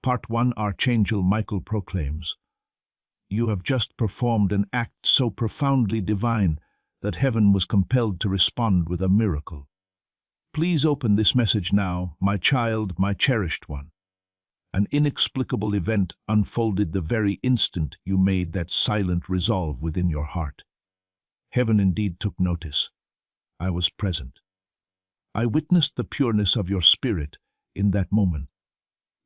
Part 1. Archangel Michael proclaims, "You have just performed an act so profoundly divine that heaven was compelled to respond with a miracle. Please open this message now, my child, my cherished one." An inexplicable event unfolded the very instant you made that silent resolve within your heart. Heaven indeed took notice. I was present. I witnessed the pureness of your spirit in that moment.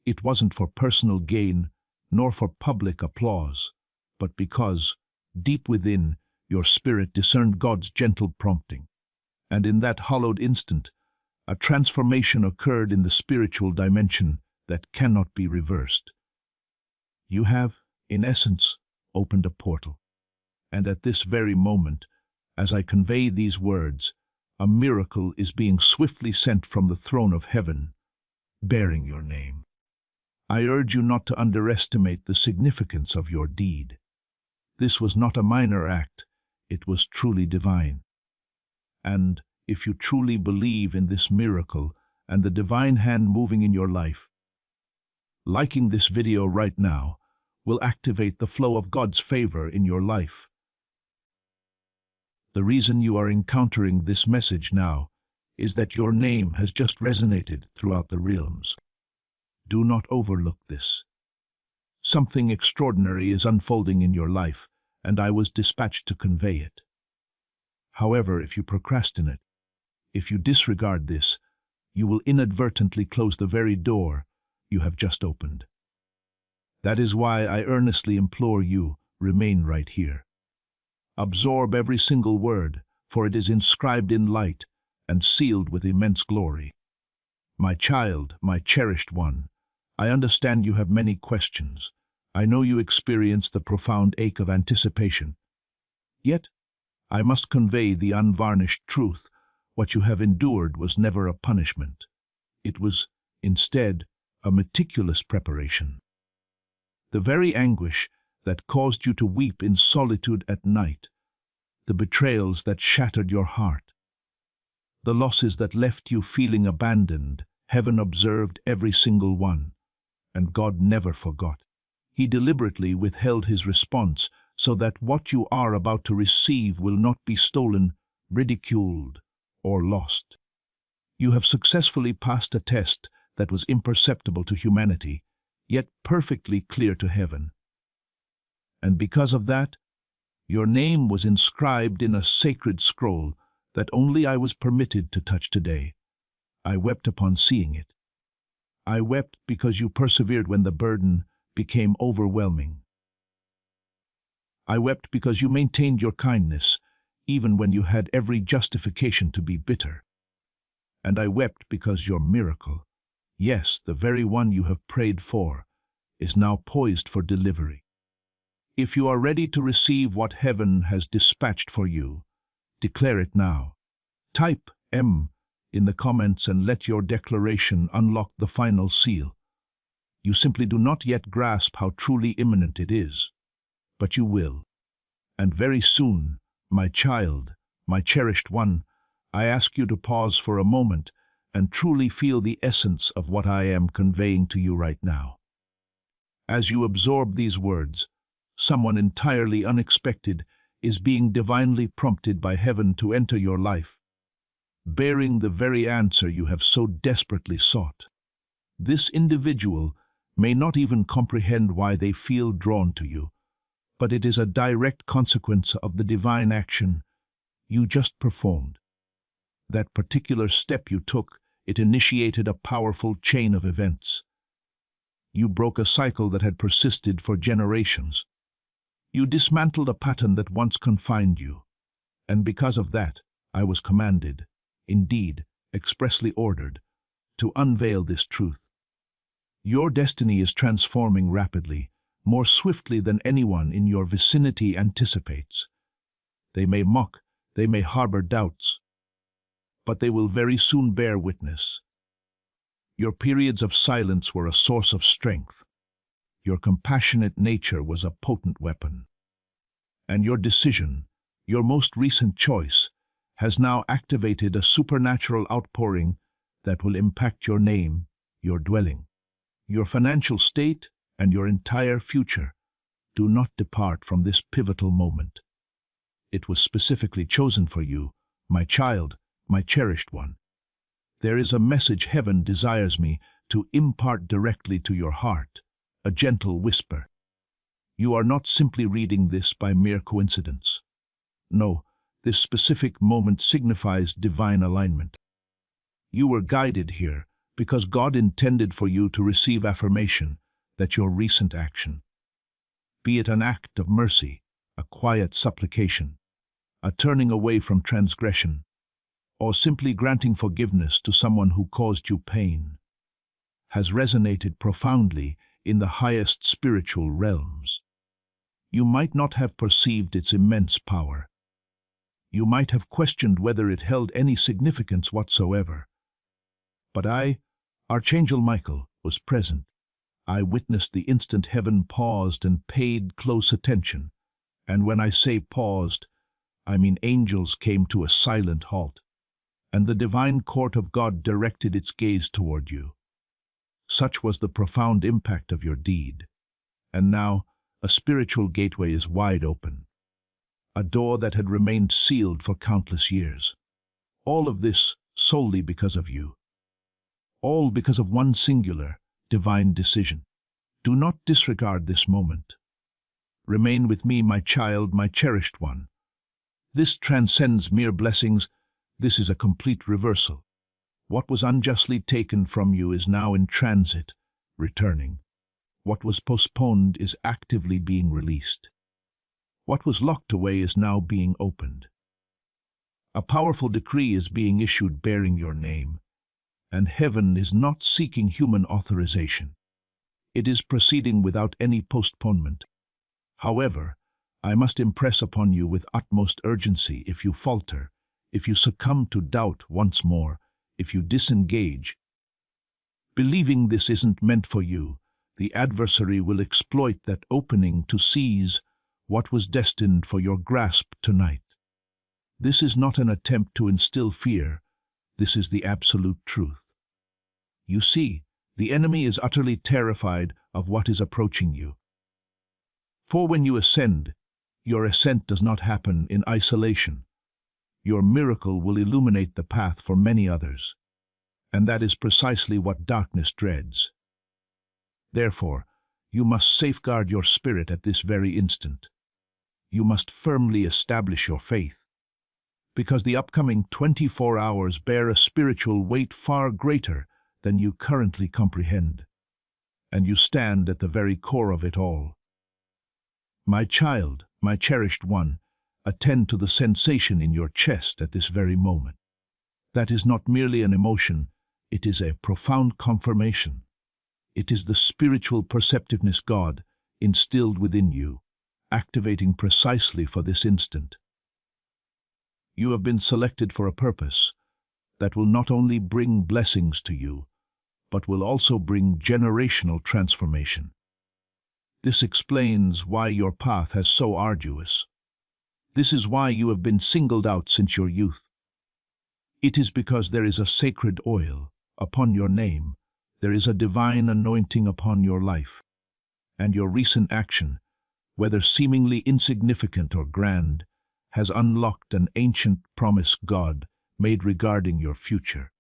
It wasn't for personal gain, nor for public applause, but because, deep within, your spirit discerned God's gentle prompting. And in that hallowed instant, a transformation occurred in the spiritual dimension that cannot be reversed. You have, in essence, opened a portal. And at this very moment, as I convey these words, a miracle is being swiftly sent from the throne of heaven, bearing your name. I urge you not to underestimate the significance of your deed. This was not a minor act, it was truly divine. And if you truly believe in this miracle and the divine hand moving in your life, liking this video right now will activate the flow of God's favor in your life. The reason you are encountering this message now is that your name has just resonated throughout the realms. Do not overlook this. Something extraordinary is unfolding in your life, and I was dispatched to convey it. However, if you procrastinate, if you disregard this, you will inadvertently close the very door you have just opened. That is why I earnestly implore you, remain right here. Absorb every single word, for it is inscribed in light and sealed with immense glory. My child, my cherished one, I understand you have many questions. I know you experience the profound ache of anticipation. Yet, I must convey the unvarnished truth. What you have endured was never a punishment. It was, instead, a meticulous preparation. The very anguish that caused you to weep in solitude at night, the betrayals that shattered your heart, the losses that left you feeling abandoned, heaven observed every single one, and God never forgot. He deliberately withheld his response so that what you are about to receive will not be stolen, ridiculed, or lost. You have successfully passed a test that was imperceptible to humanity, yet perfectly clear to heaven. And because of that, your name was inscribed in a sacred scroll that only I was permitted to touch today. I wept upon seeing it. I wept because you persevered when the burden became overwhelming. I wept because you maintained your kindness, even when you had every justification to be bitter. And I wept because your miracle, yes, the very one you have prayed for, is now poised for delivery. If you are ready to receive what heaven has dispatched for you, declare it now. Type M in the comments and let your declaration unlock the final seal. You simply do not yet grasp how truly imminent it is, but you will. And very soon, my child, my cherished one, I ask you to pause for a moment and truly feel the essence of what I am conveying to you right now. As you absorb these words, someone entirely unexpected is being divinely prompted by heaven to enter your life, bearing the very answer you have so desperately sought. This individual may not even comprehend why they feel drawn to you, but it is a direct consequence of the divine action you just performed. That particular step you took, it initiated a powerful chain of events. You broke a cycle that had persisted for generations. You dismantled a pattern that once confined you, and because of that, I was commanded, indeed, expressly ordered, to unveil this truth. Your destiny is transforming rapidly, more swiftly than anyone in your vicinity anticipates. They may mock, they may harbor doubts, but they will very soon bear witness. Your periods of silence were a source of strength. Your compassionate nature was a potent weapon. And your decision, your most recent choice, has now activated a supernatural outpouring that will impact your name, your dwelling, your financial state, and your entire future. Do not depart from this pivotal moment. It was specifically chosen for you, my child, my cherished one. There is a message heaven desires me to impart directly to your heart, a gentle whisper. You are not simply reading this by mere coincidence. No, this specific moment signifies divine alignment. You were guided here because God intended for you to receive affirmation that your recent action, be it an act of mercy, a quiet supplication, a turning away from transgression, or simply granting forgiveness to someone who caused you pain, has resonated profoundly in the highest spiritual realms. You might not have perceived its immense power. You might have questioned whether it held any significance whatsoever. But I, Archangel Michael, was present. I witnessed the instant heaven paused and paid close attention. And when I say paused, I mean angels came to a silent halt, and the divine court of God directed its gaze toward you. Such was the profound impact of your deed. And now, a spiritual gateway is wide open, a door that had remained sealed for countless years. All of this solely because of you. All because of one singular, divine decision. Do not disregard this moment. Remain with me, my child, my cherished one. This transcends mere blessings. This is a complete reversal. What was unjustly taken from you is now in transit, returning. What was postponed is actively being released. What was locked away is now being opened. A powerful decree is being issued bearing your name, and heaven is not seeking human authorization. It is proceeding without any postponement. However, I must impress upon you with utmost urgency: if you falter, if you succumb to doubt once more, if you disengage, believing this isn't meant for you, the adversary will exploit that opening to seize what was destined for your grasp tonight. This is not an attempt to instill fear. This is the absolute truth. You see, the enemy is utterly terrified of what is approaching you. For when you ascend, your ascent does not happen in isolation. Your miracle will illuminate the path for many others, and that is precisely what darkness dreads. Therefore, you must safeguard your spirit at this very instant. You must firmly establish your faith, because the upcoming 24 hours bear a spiritual weight far greater than you currently comprehend, and you stand at the very core of it all. My child, my cherished one, attend to the sensation in your chest at this very moment. That is not merely an emotion, it is a profound confirmation. It is the spiritual perceptiveness God instilled within you, activating precisely for this instant. You have been selected for a purpose that will not only bring blessings to you, but will also bring generational transformation. This explains why your path is so arduous. This is why you have been singled out since your youth. It is because there is a sacred oil upon your name. There is a divine anointing upon your life, and your recent action, whether seemingly insignificant or grand, has unlocked an ancient promise God made regarding your future.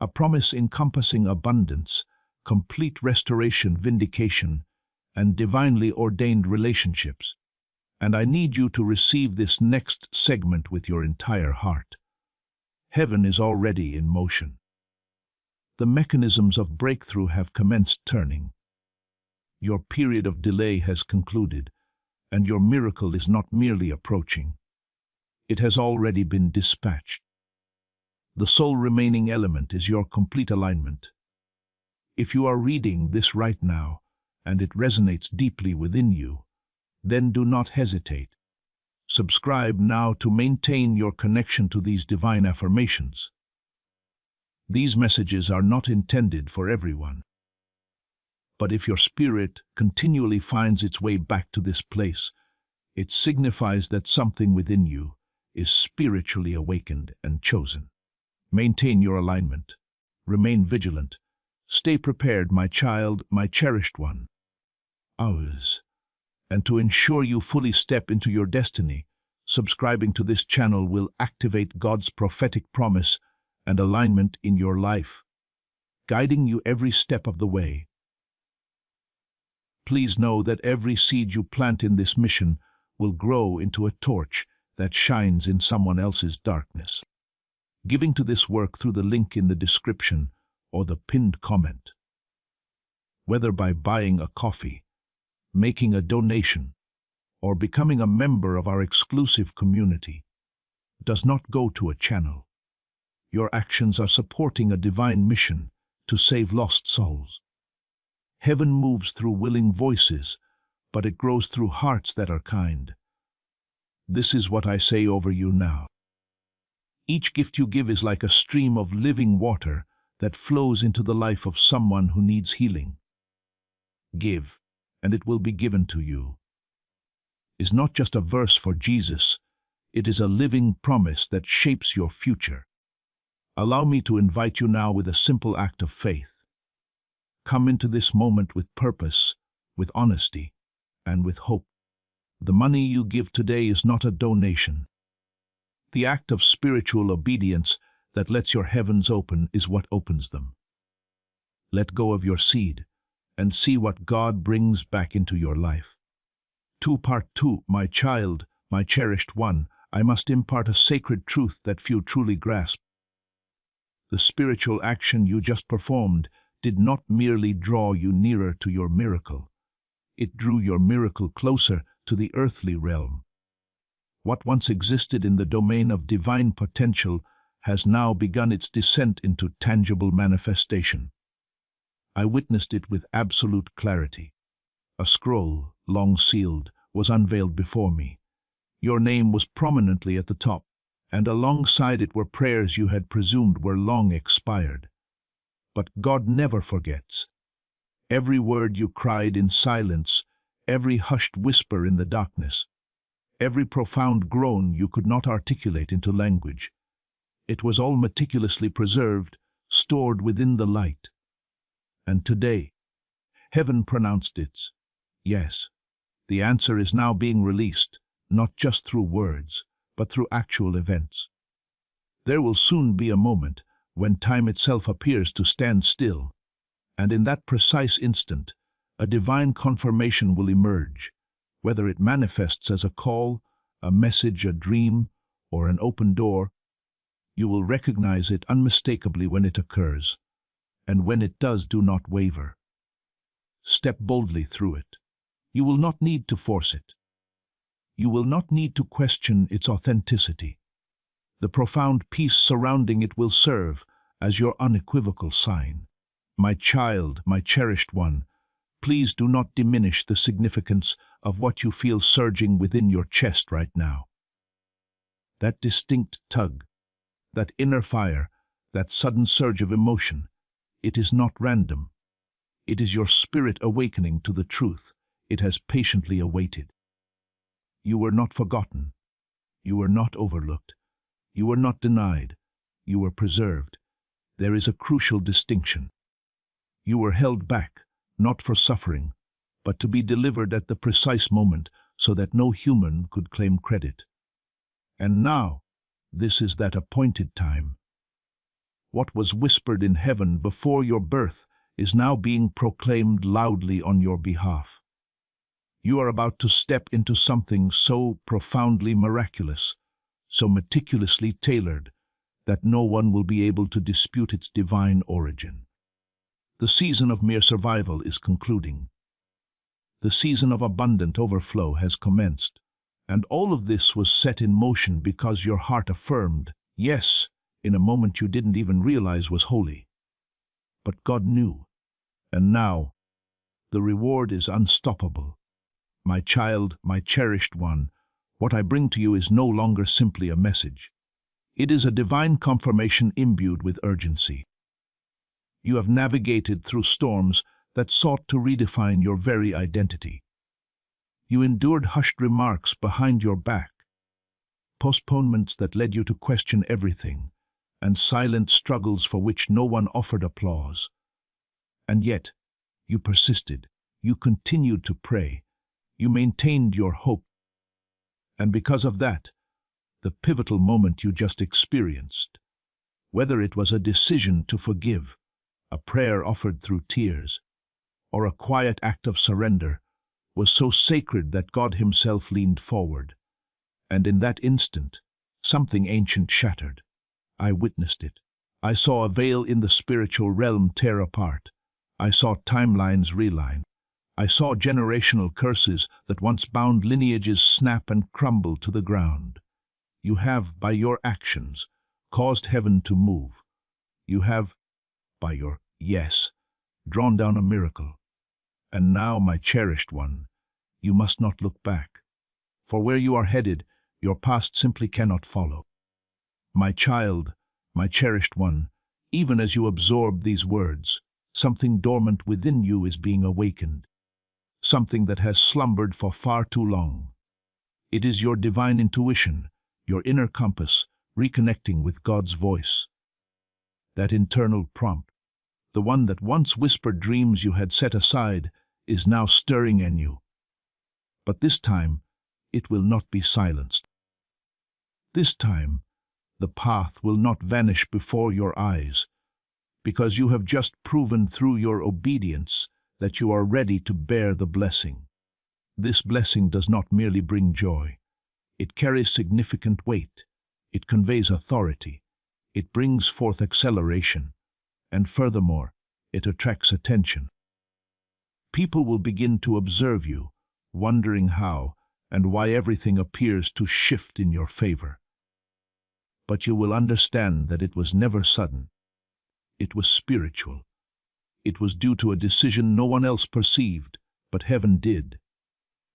A promise encompassing abundance, complete restoration, vindication, and divinely ordained relationships. And I need you to receive this next segment with your entire heart. Heaven is already in motion. The mechanisms of breakthrough have commenced turning. Your period of delay has concluded, and your miracle is not merely approaching. It has already been dispatched. The sole remaining element is your complete alignment. If you are reading this right now, and it resonates deeply within you, then do not hesitate. Subscribe now to maintain your connection to these divine affirmations. These messages are not intended for everyone. But if your spirit continually finds its way back to this place, it signifies that something within you is spiritually awakened and chosen. Maintain your alignment. Remain vigilant. Stay prepared, my child, my cherished one. Ours. And to ensure you fully step into your destiny, subscribing to this channel will activate God's prophetic promise and alignment in your life, guiding you every step of the way. Please know that every seed you plant in this mission will grow into a torch that shines in someone else's darkness. Giving to this work through the link in the description or the pinned comment. Whether by buying a coffee, making a donation, or becoming a member of our exclusive community, does not go to a channel. Your actions are supporting a divine mission to save lost souls. Heaven moves through willing voices, but it grows through hearts that are kind. This is what I say over you now. Each gift you give is like a stream of living water that flows into the life of someone who needs healing. Give, and it will be given to you is not just a verse for Jesus, it is a living promise that shapes your future. Allow me to invite you now with a simple act of faith. Come into this moment with purpose, with honesty, and with hope. The money you give today is not a donation. The act of spiritual obedience that lets your heavens open is what opens them. Let go of your seed and see what God brings back into your life. Part 2, my child, my cherished one, I must impart a sacred truth that few truly grasp. The spiritual action you just performed did not merely draw you nearer to your miracle. It drew your miracle closer to the earthly realm. What once existed in the domain of divine potential has now begun its descent into tangible manifestation. I witnessed it with absolute clarity. A scroll, long sealed, was unveiled before me. Your name was prominently at the top, and alongside it were prayers you had presumed were long expired. But God never forgets. Every word you cried in silence, every hushed whisper in the darkness, every profound groan you could not articulate into language, it was all meticulously preserved, stored within the light. And today, heaven pronounced its yes. The answer is now being released, not just through words, but through actual events. There will soon be a moment when time itself appears to stand still, and in that precise instant, a divine confirmation will emerge, whether it manifests as a call, a message, a dream, or an open door. You will recognize it unmistakably when it occurs, and when it does, do not waver. Step boldly through it. You will not need to force it. You will not need to question its authenticity. The profound peace surrounding it will serve as your unequivocal sign. My child, my cherished one, please do not diminish the significance of what you feel surging within your chest right now. That distinct tug, that inner fire, that sudden surge of emotion, it is not random. It is your spirit awakening to the truth it has patiently awaited. You were not forgotten. You were not overlooked. You were not denied. You were preserved. There is a crucial distinction. You were held back, not for suffering, but to be delivered at the precise moment so that no human could claim credit. And now, this is that appointed time. What was whispered in heaven before your birth is now being proclaimed loudly on your behalf. You are about to step into something so profoundly miraculous, so meticulously tailored, that no one will be able to dispute its divine origin. The season of mere survival is concluding. The season of abundant overflow has commenced, and all of this was set in motion because your heart affirmed, yes, in a moment you didn't even realize was holy. But God knew, and now, the reward is unstoppable. My child, my cherished one, what I bring to you is no longer simply a message. It is a divine confirmation imbued with urgency. You have navigated through storms that sought to redefine your very identity. You endured hushed remarks behind your back, postponements that led you to question everything, and silent struggles for which no one offered applause. And yet, you persisted. You continued to pray. You maintained your hope. And because of that, the pivotal moment you just experienced, whether it was a decision to forgive, a prayer offered through tears, or a quiet act of surrender, was so sacred that God Himself leaned forward. And in that instant, something ancient shattered. I witnessed it. I saw a veil in the spiritual realm tear apart. I saw timelines realign. I saw generational curses that once bound lineages snap and crumble to the ground. You have, by your actions, caused heaven to move. You have, by your yes, drawn down a miracle. And now, my cherished one, you must not look back. For where you are headed, your past simply cannot follow. My child, my cherished one, even as you absorb these words, something dormant within you is being awakened. Something that has slumbered for far too long. It is your divine intuition, your inner compass, reconnecting with God's voice. That internal prompt, the one that once whispered dreams you had set aside, is now stirring in you. But this time, it will not be silenced. This time, the path will not vanish before your eyes, because you have just proven through your obedience that you are ready to bear the blessing. This blessing does not merely bring joy. It carries significant weight. It conveys authority. It brings forth acceleration. And furthermore, it attracts attention. People will begin to observe you, wondering how and why everything appears to shift in your favor. But you will understand that it was never sudden. It was spiritual. It was due to a decision no one else perceived, but heaven did.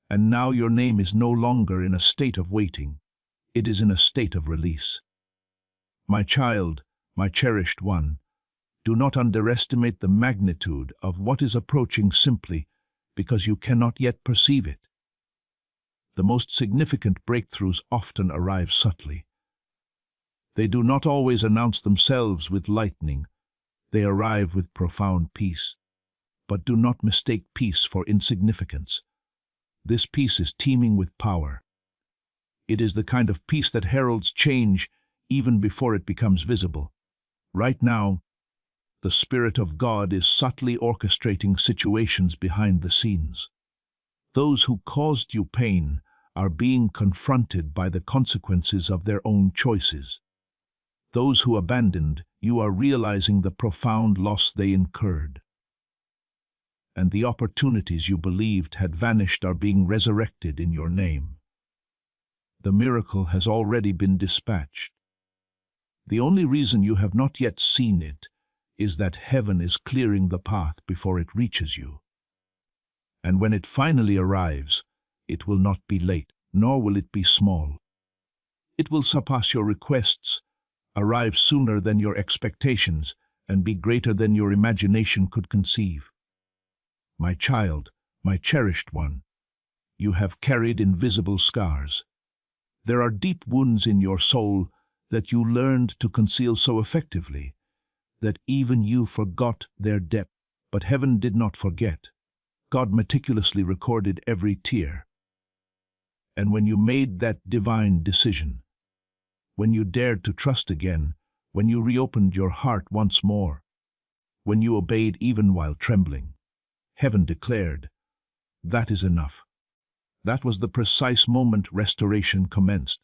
And now your name is no longer in a state of waiting. It is in a state of release. My child, my cherished one, do not underestimate the magnitude of what is approaching simply because you cannot yet perceive it. The most significant breakthroughs often arrive subtly. They do not always announce themselves with lightning. They arrive with profound peace. But do not mistake peace for insignificance. This peace is teeming with power. It is the kind of peace that heralds change even before it becomes visible. Right now, the Spirit of God is subtly orchestrating situations behind the scenes. Those who caused you pain are being confronted by the consequences of their own choices. Those who abandoned you are realizing the profound loss they incurred. And the opportunities you believed had vanished are being resurrected in your name. The miracle has already been dispatched. The only reason you have not yet seen it is that heaven is clearing the path before it reaches you. And when it finally arrives, it will not be late, nor will it be small. It will surpass your requests, arrive sooner than your expectations, and be greater than your imagination could conceive. My child, my cherished one, you have carried invisible scars. There are deep wounds in your soul that you learned to conceal so effectively that even you forgot their depth. But heaven did not forget. God meticulously recorded every tear. And when you made that divine decision, when you dared to trust again, when you reopened your heart once more, when you obeyed even while trembling, heaven declared, "That is enough." That was the precise moment restoration commenced.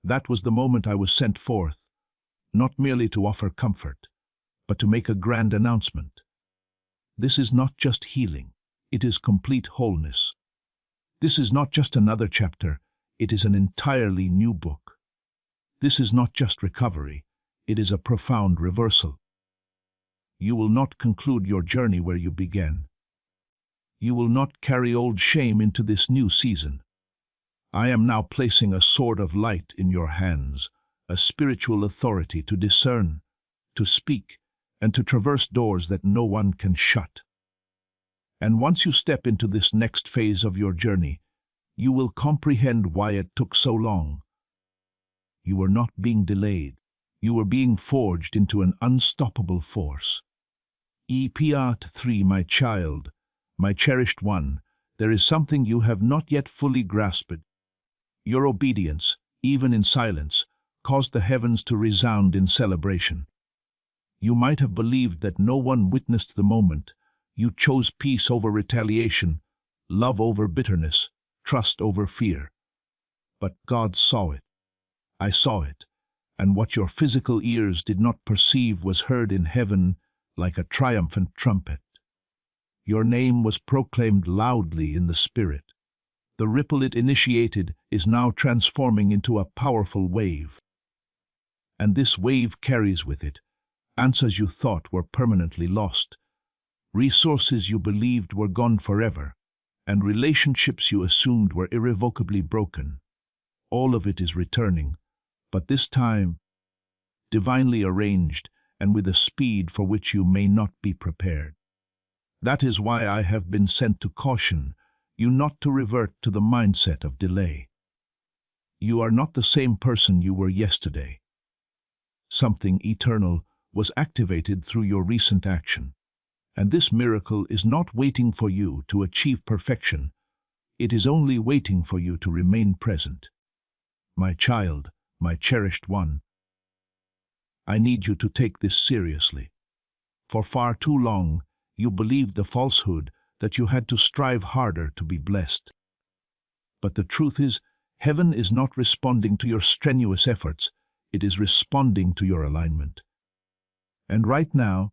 That was the moment I was sent forth, not merely to offer comfort, but to make a grand announcement. This is not just healing, it is complete wholeness. This is not just another chapter, it is an entirely new book. This is not just recovery, it is a profound reversal. You will not conclude your journey where you began. You will not carry old shame into this new season. I am now placing a sword of light in your hands, a spiritual authority to discern, to speak, and to traverse doors that no one can shut. And once you step into this next phase of your journey, you will comprehend why it took so long. You were not being delayed. You were being forged into an unstoppable force. Epiat 3, my child, my cherished one, there is something you have not yet fully grasped. Your obedience, even in silence, caused the heavens to resound in celebration. You might have believed that no one witnessed the moment. You chose peace over retaliation, love over bitterness, trust over fear. But God saw it. I saw it, and what your physical ears did not perceive was heard in heaven like a triumphant trumpet. Your name was proclaimed loudly in the Spirit. The ripple it initiated is now transforming into a powerful wave. And this wave carries with it answers you thought were permanently lost, resources you believed were gone forever, and relationships you assumed were irrevocably broken. All of it is returning, but this time, divinely arranged and with a speed for which you may not be prepared. That is why I have been sent to caution you not to revert to the mindset of delay. You are not the same person you were yesterday. Something eternal was activated through your recent action, and this miracle is not waiting for you to achieve perfection. It is only waiting for you to remain present. My child, my cherished one, I need you to take this seriously. For far too long, you believed the falsehood that you had to strive harder to be blessed. But the truth is, heaven is not responding to your strenuous efforts, it is responding to your alignment. And right now,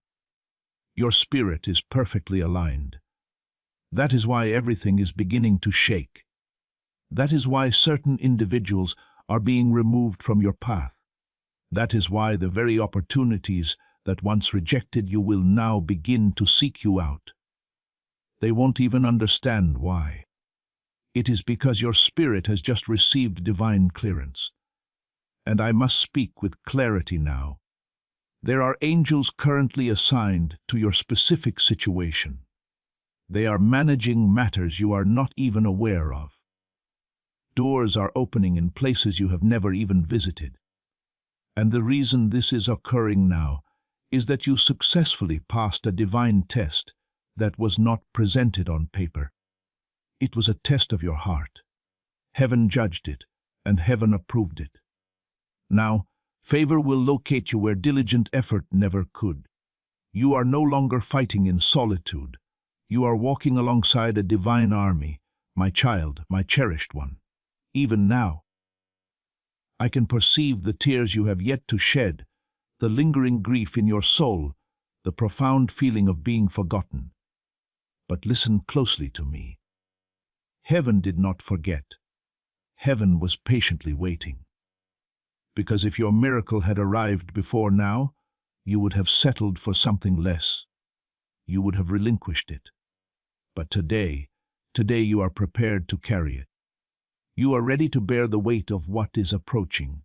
your spirit is perfectly aligned. That is why everything is beginning to shake. That is why certain individuals are being removed from your path. That is why the very opportunities that once rejected you will now begin to seek you out. They won't even understand why. It is because your spirit has just received divine clearance. And I must speak with clarity now. There are angels currently assigned to your specific situation. They are managing matters you are not even aware of. Doors are opening in places you have never even visited. And the reason this is occurring now is that you successfully passed a divine test that was not presented on paper. It was a test of your heart. Heaven judged it, and heaven approved it. Now, favor will locate you where diligent effort never could. You are no longer fighting in solitude. You are walking alongside a divine army, my child, my cherished one. Even now, I can perceive the tears you have yet to shed, the lingering grief in your soul, the profound feeling of being forgotten. But listen closely to me. Heaven did not forget. Heaven was patiently waiting. Because if your miracle had arrived before now, you would have settled for something less. You would have relinquished it. But today you are prepared to carry it. You are ready to bear the weight of what is approaching.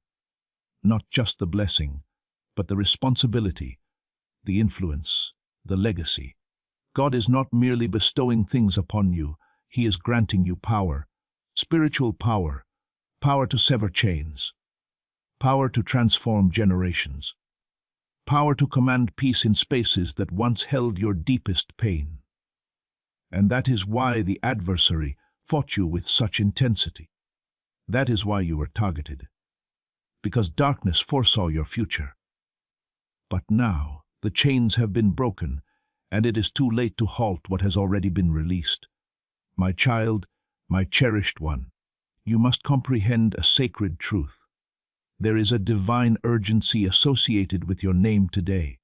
Not just the blessing, but the responsibility, the influence, the legacy. God is not merely bestowing things upon you, He is granting you power, spiritual power, power to sever chains, power to transform generations, power to command peace in spaces that once held your deepest pain. And that is why the adversary fought you with such intensity. That is why you were targeted, because darkness foresaw your future. But now the chains have been broken, and it is too late to halt what has already been released. My child, my cherished one, you must comprehend a sacred truth. There is a divine urgency associated with your name today.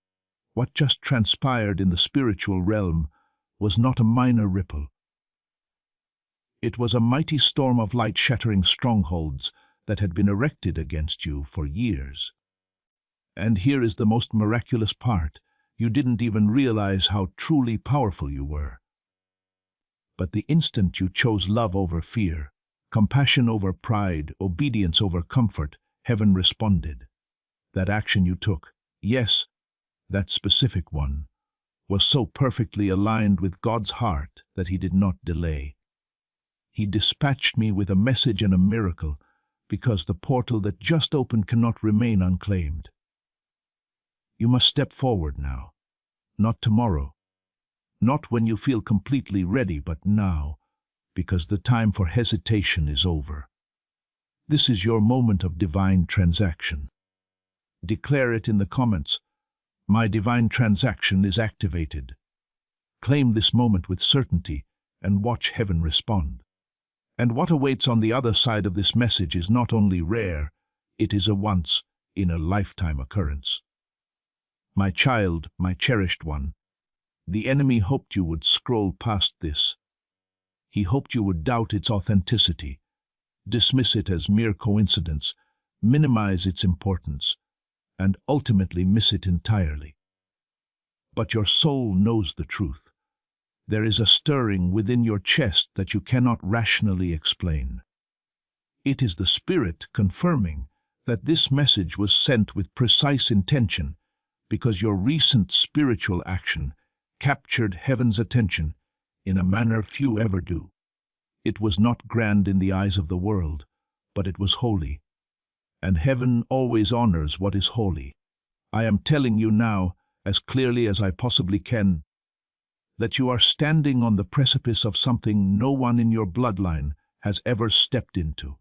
What just transpired in the spiritual realm was not a minor ripple. It was a mighty storm of light shattering strongholds that had been erected against you for years. And here is the most miraculous part. You didn't even realize how truly powerful you were. But the instant you chose love over fear, compassion over pride, obedience over comfort, heaven responded. That action you took, yes, that specific one, was so perfectly aligned with God's heart that He did not delay. He dispatched me with a message and a miracle, because the portal that just opened cannot remain unclaimed. You must step forward now, not tomorrow, Not when you feel completely ready, but now, because the time for hesitation is over. This is your moment of divine transaction. Declare it in the comments. My divine transaction is activated. Claim this moment with certainty and watch heaven respond. And what awaits on the other side of this message is not only rare, it is a once-in-a-lifetime occurrence. My child, my cherished one, the enemy hoped you would scroll past this. He hoped you would doubt its authenticity, dismiss it as mere coincidence, minimize its importance, and ultimately miss it entirely. But your soul knows the truth. There is a stirring within your chest that you cannot rationally explain. It is the Spirit confirming that this message was sent with precise intention because your recent spiritual action captured heaven's attention in a manner few ever do. It was not grand in the eyes of the world, but it was holy. And heaven always honors what is holy. I am telling you now, as clearly as I possibly can, that you are standing on the precipice of something no one in your bloodline has ever stepped into.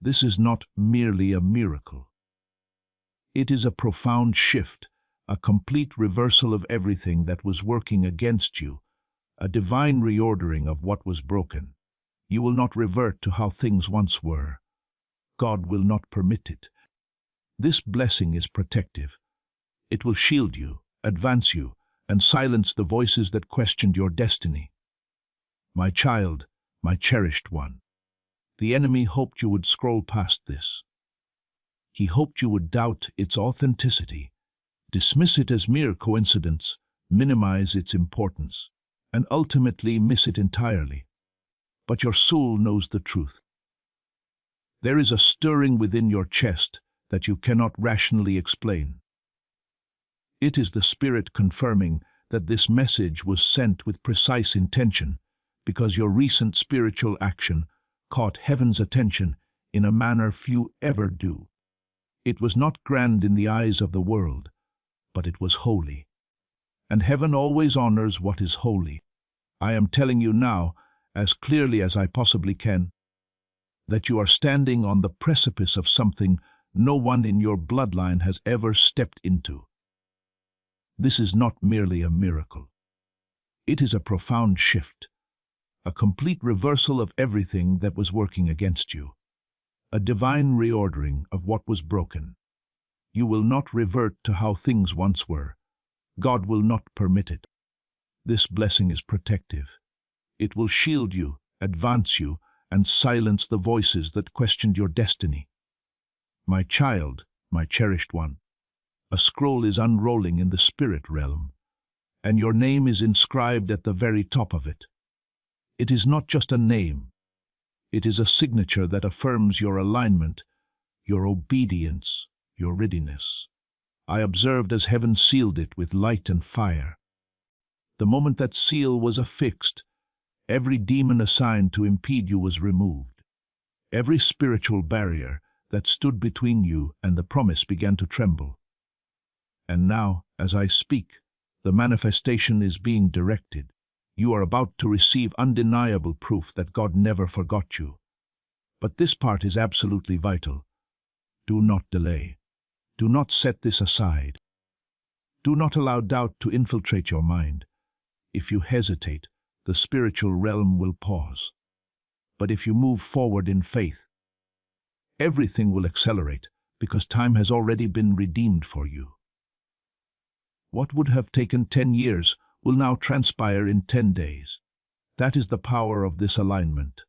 This is not merely a miracle. It is a profound shift, a complete reversal of everything that was working against you, a divine reordering of what was broken. You will not revert to how things once were. God will not permit it. This blessing is protective. It will shield you, advance you, and silence the voices that questioned your destiny. My child, my cherished one, the enemy hoped you would scroll past this. He hoped you would doubt its authenticity, dismiss it as mere coincidence, minimize its importance, and ultimately miss it entirely. But your soul knows the truth. There is a stirring within your chest that you cannot rationally explain. It is the Spirit confirming that this message was sent with precise intention because your recent spiritual action caught heaven's attention in a manner few ever do. It was not grand in the eyes of the world, but it was holy. And heaven always honors what is holy. I am telling you now, as clearly as I possibly can, that you are standing on the precipice of something no one in your bloodline has ever stepped into. This is not merely a miracle. It is a profound shift, a complete reversal of everything that was working against you, a divine reordering of what was broken. You will not revert to how things once were. God will not permit it. This blessing is protective. It will shield you, advance you, and silence the voices that questioned your destiny. My child, my cherished one, a scroll is unrolling in the spirit realm, and your name is inscribed at the very top of it. It is not just a name. It is a signature that affirms your alignment, your obedience, your readiness. I observed as heaven sealed it with light and fire. The moment that seal was affixed, every demon assigned to impede you was removed. Every spiritual barrier that stood between you and the promise began to tremble. And now, as I speak, the manifestation is being directed. You are about to receive undeniable proof that God never forgot you. But this part is absolutely vital. Do not delay. Do not set this aside. Do not allow doubt to infiltrate your mind. If you hesitate, the spiritual realm will pause. But if you move forward in faith, everything will accelerate because time has already been redeemed for you. What would have taken 10 years will now transpire in 10 days. That is the power of this alignment.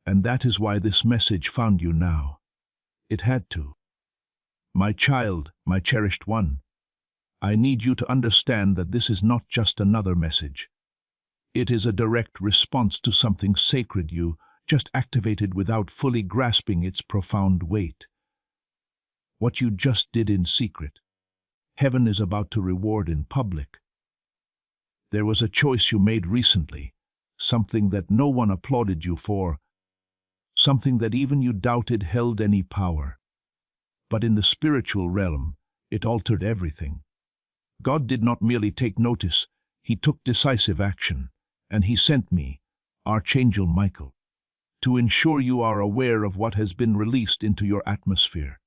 And that is why this message found you now. It had to. My child, my cherished one, I need you to understand that this is not just another message. It is a direct response to something sacred you just activated without fully grasping its profound weight. What you just did in secret, heaven is about to reward in public. There was a choice you made recently, something that no one applauded you for, something that even you doubted held any power. But in the spiritual realm, it altered everything. God did not merely take notice, He took decisive action, and he sent me, Archangel Michael, to ensure you are aware of what has been released into your atmosphere.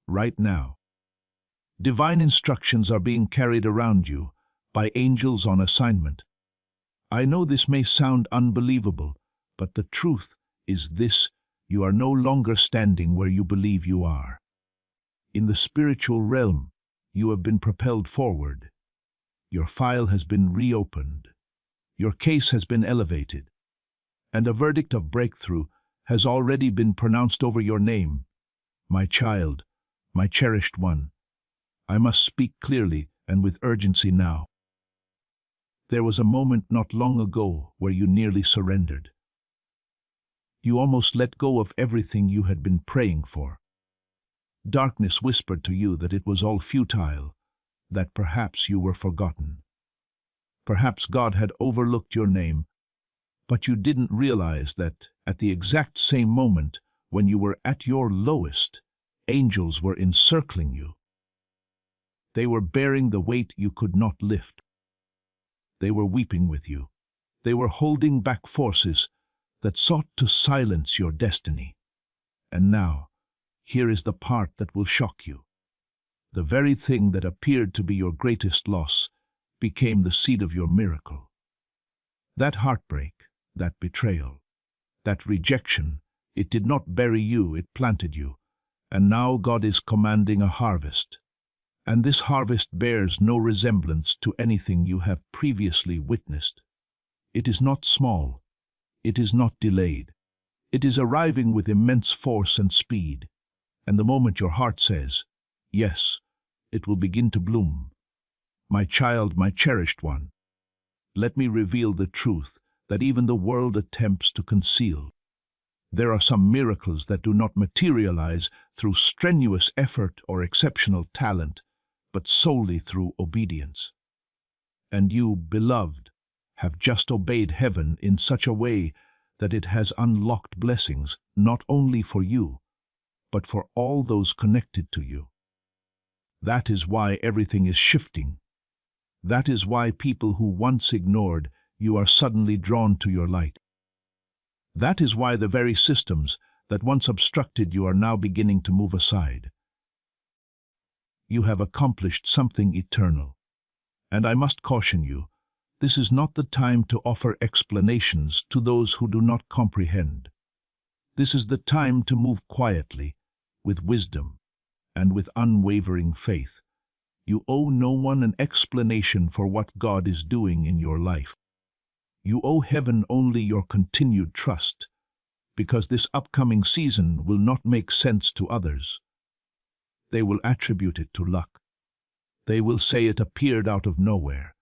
Right now, divine instructions are being carried around you by angels on assignment. I know this may sound unbelievable, but the truth is this: you are no longer standing where you believe you are. In the spiritual realm, you have been propelled forward. Your file has been reopened. Your case has been elevated. And a verdict of breakthrough has already been pronounced over your name. My child, my cherished one, I must speak clearly and with urgency now. There was a moment not long ago where you nearly surrendered. You almost let go of everything you had been praying for. Darkness whispered to you that it was all futile, that perhaps you were forgotten. Perhaps God had overlooked your name, but you didn't realize that at the exact same moment when you were at your lowest, angels were encircling you. They were bearing the weight you could not lift. They were weeping with you. They were holding back forces that sought to silence your destiny. And now, here is the part that will shock you. The very thing that appeared to be your greatest loss became the seed of your miracle. That heartbreak, that betrayal, that rejection, it did not bury you, it planted you. And now God is commanding a harvest. And this harvest bears no resemblance to anything you have previously witnessed. It is not small. It is not delayed. It is arriving with immense force and speed. And the moment your heart says, yes, it will begin to bloom. My child, my cherished one, let me reveal the truth that even the world attempts to conceal. There are some miracles that do not materialize through strenuous effort or exceptional talent, but solely through obedience. And you, beloved, have just obeyed heaven in such a way that it has unlocked blessings not only for you, but for all those connected to you. That is why everything is shifting. That is why people who once ignored you are suddenly drawn to your light. That is why the very systems that once obstructed you are now beginning to move aside. You have accomplished something eternal. And I must caution you, this is not the time to offer explanations to those who do not comprehend. This is the time to move quietly, with wisdom, and with unwavering faith. You owe no one an explanation for what God is doing in your life. You owe heaven only your continued trust, because this upcoming season will not make sense to others. They will attribute it to luck. They will say it appeared out of nowhere,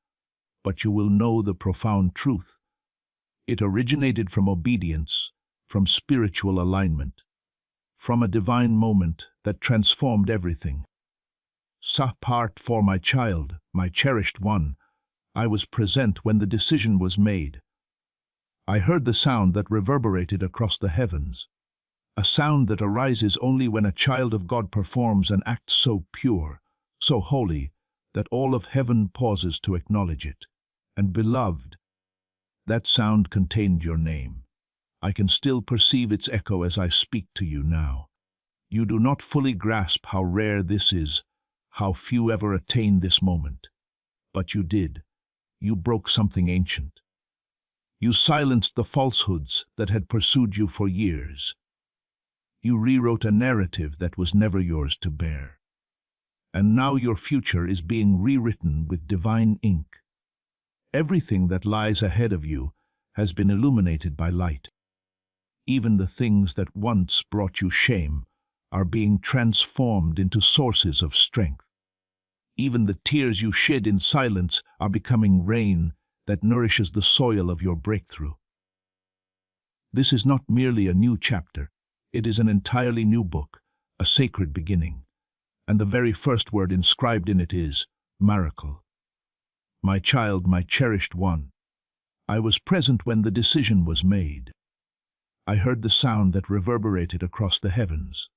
but you will know the profound truth. It originated from obedience, from spiritual alignment, from a divine moment that transformed everything. Part for my child, my cherished one, I was present when the decision was made. I heard the sound that reverberated across the heavens, a sound that arises only when a child of God performs an act so pure, so holy, that all of heaven pauses to acknowledge it. And beloved, that sound contained your name. I can still perceive its echo as I speak to you now. You do not fully grasp how rare this is, how few ever attain this moment. But you did. You broke something ancient. You silenced the falsehoods that had pursued you for years. You rewrote a narrative that was never yours to bear. And now your future is being rewritten with divine ink. Everything that lies ahead of you has been illuminated by light. Even the things that once brought you shame are being transformed into sources of strength. Even the tears you shed in silence are becoming rain that nourishes the soil of your breakthrough. This is not merely a new chapter. It is an entirely new book, a sacred beginning. And the very first word inscribed in it is miracle. My child, my cherished one, I was present when the decision was made. I heard the sound that reverberated across the heavens,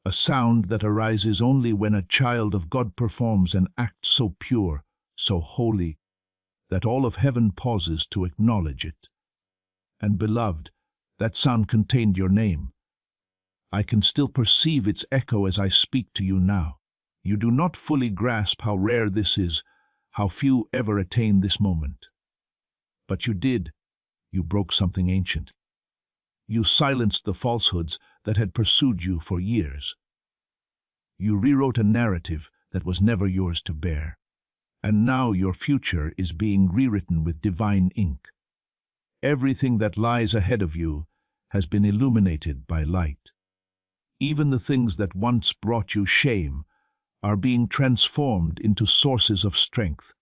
a sound that arises only when a child of God performs an act so pure, so holy, that all of heaven pauses to acknowledge it. And beloved, that sound contained your name. I can still perceive its echo as I speak to you now. You do not fully grasp how rare this is, how few ever attain this moment. But you did. You broke something ancient. You silenced the falsehoods that had pursued you for years. You rewrote a narrative that was never yours to bear. And now your future is being rewritten with divine ink. Everything that lies ahead of you has been illuminated by light. Even the things that once brought you shame are being transformed into sources of strength.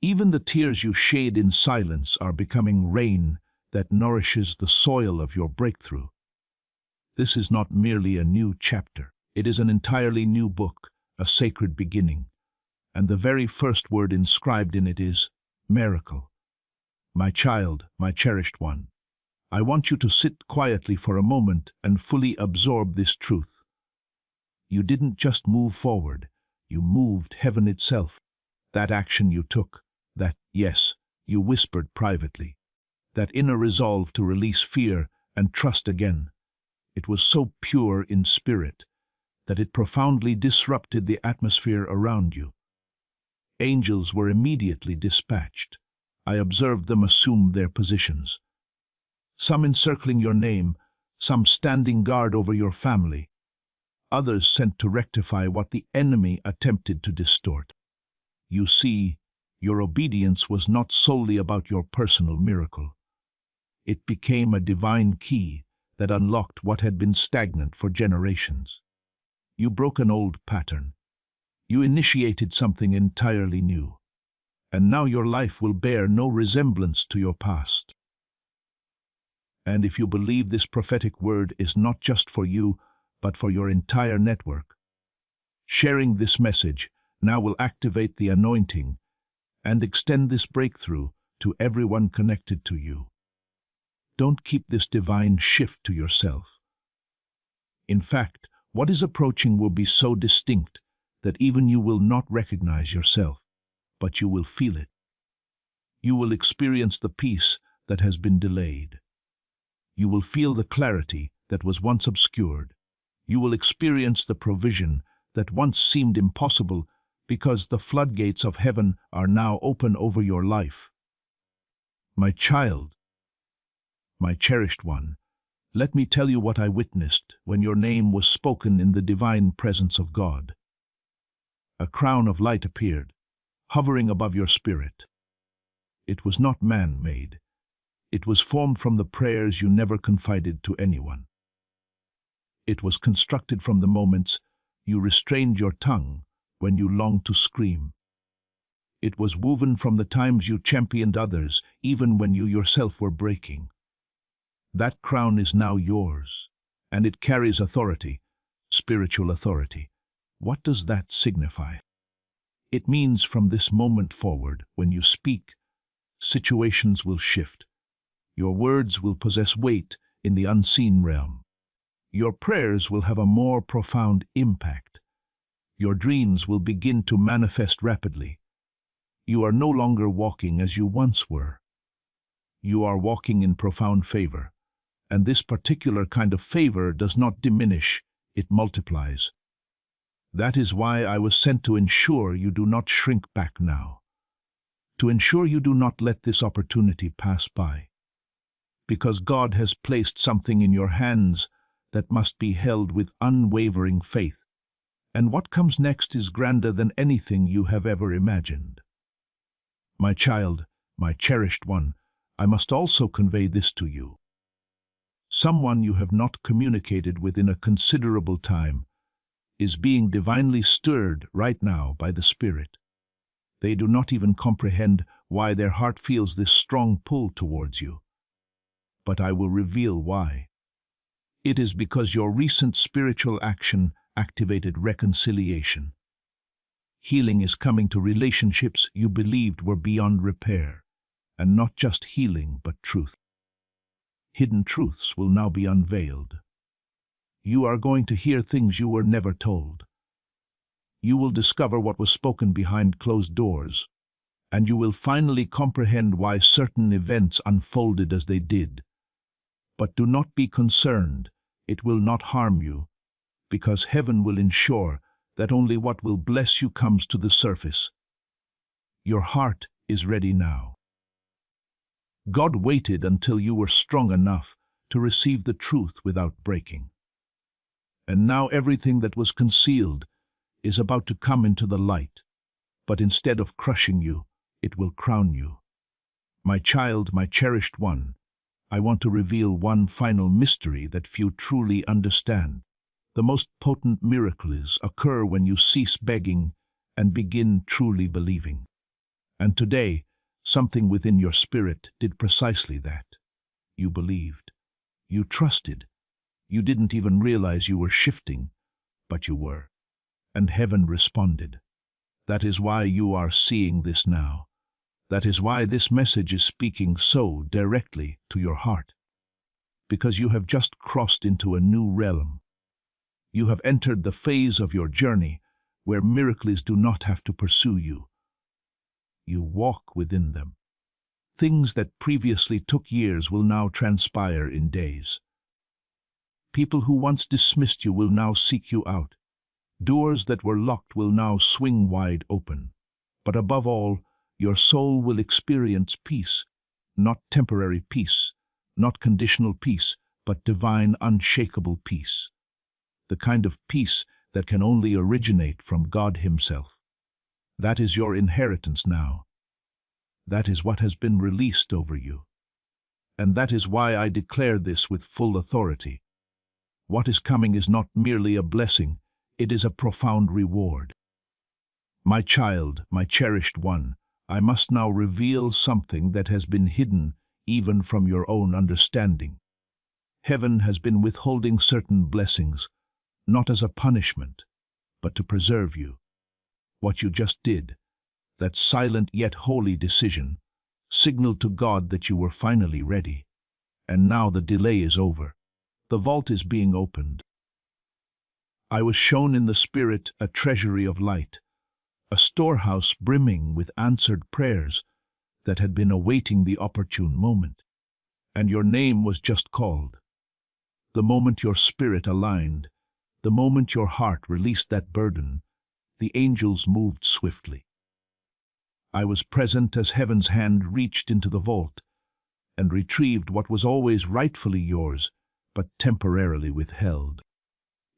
Even the tears you shed in silence are becoming rain that nourishes the soil of your breakthrough. This is not merely a new chapter. It is an entirely new book, a sacred beginning. And the very first word inscribed in it is miracle. My child, my cherished one, I want you to sit quietly for a moment and fully absorb this truth. You didn't just move forward, you moved heaven itself. That action you took, that yes, you whispered privately, that inner resolve to release fear and trust again. It was so pure in spirit that it profoundly disrupted the atmosphere around you. Angels were immediately dispatched. I observed them assume their positions. Some encircling your name, some standing guard over your family, others sent to rectify what the enemy attempted to distort. You see, your obedience was not solely about your personal miracle. It became a divine key that unlocked what had been stagnant for generations. You broke an old pattern. You initiated something entirely new. And now your life will bear no resemblance to your past. And if you believe this prophetic word is not just for you, but for your entire network, sharing this message now will activate the anointing and extend this breakthrough to everyone connected to you. Don't keep this divine shift to yourself. In fact, what is approaching will be so distinct that even you will not recognize yourself, but you will feel it. You will experience the peace that has been delayed. You will feel the clarity that was once obscured. You will experience the provision that once seemed impossible because the floodgates of heaven are now open over your life. My child, my cherished one, let me tell you what I witnessed when your name was spoken in the divine presence of God. A crown of light appeared, hovering above your spirit. It was not man-made. It was formed from the prayers you never confided to anyone. It was constructed from the moments you restrained your tongue when you longed to scream. It was woven from the times you championed others, even when you yourself were breaking. That crown is now yours, and it carries authority, spiritual authority. What does that signify? It means from this moment forward, when you speak, situations will shift. Your words will possess weight in the unseen realm. Your prayers will have a more profound impact. Your dreams will begin to manifest rapidly. You are no longer walking as you once were. You are walking in profound favor, and this particular kind of favor does not diminish, it multiplies. That is why I was sent to ensure you do not shrink back now, to ensure you do not let this opportunity pass by, because God has placed something in your hands that must be held with unwavering faith, and what comes next is grander than anything you have ever imagined. My child, my cherished one, I must also convey this to you. Someone you have not communicated with in a considerable time is being divinely stirred right now by the Spirit. They do not even comprehend why their heart feels this strong pull towards you. But I will reveal why. It is because your recent spiritual action activated reconciliation. Healing is coming to relationships you believed were beyond repair, and not just healing, but truth. Hidden truths will now be unveiled. You are going to hear things you were never told. You will discover what was spoken behind closed doors, and you will finally comprehend why certain events unfolded as they did. But do not be concerned, it will not harm you, because heaven will ensure that only what will bless you comes to the surface. Your heart is ready now. God waited until you were strong enough to receive the truth without breaking. And now everything that was concealed is about to come into the light, but instead of crushing you, it will crown you. My child, my cherished one, I want to reveal one final mystery that few truly understand. The most potent miracles occur when you cease begging and begin truly believing. And today, something within your spirit did precisely that. You believed. You trusted. You didn't even realize you were shifting, but you were. And heaven responded. That is why you are seeing this now. That is why this message is speaking so directly to your heart. Because you have just crossed into a new realm. You have entered the phase of your journey where miracles do not have to pursue you. You walk within them. Things that previously took years will now transpire in days. People who once dismissed you will now seek you out. Doors that were locked will now swing wide open. But above all, your soul will experience peace, not temporary peace, not conditional peace, but divine, unshakable peace. The kind of peace that can only originate from God Himself. That is your inheritance now. That is what has been released over you. And that is why I declare this with full authority. What is coming is not merely a blessing, it is a profound reward. My child, my cherished one, I must now reveal something that has been hidden even from your own understanding. Heaven has been withholding certain blessings, not as a punishment, but to preserve you. What you just did, that silent yet holy decision, signaled to God that you were finally ready. And now the delay is over. The vault is being opened. I was shown in the Spirit a treasury of light, a storehouse brimming with answered prayers that had been awaiting the opportune moment. And your name was just called. The moment your spirit aligned, the moment your heart released that burden, the angels moved swiftly. I was present as heaven's hand reached into the vault and retrieved what was always rightfully yours, but temporarily withheld.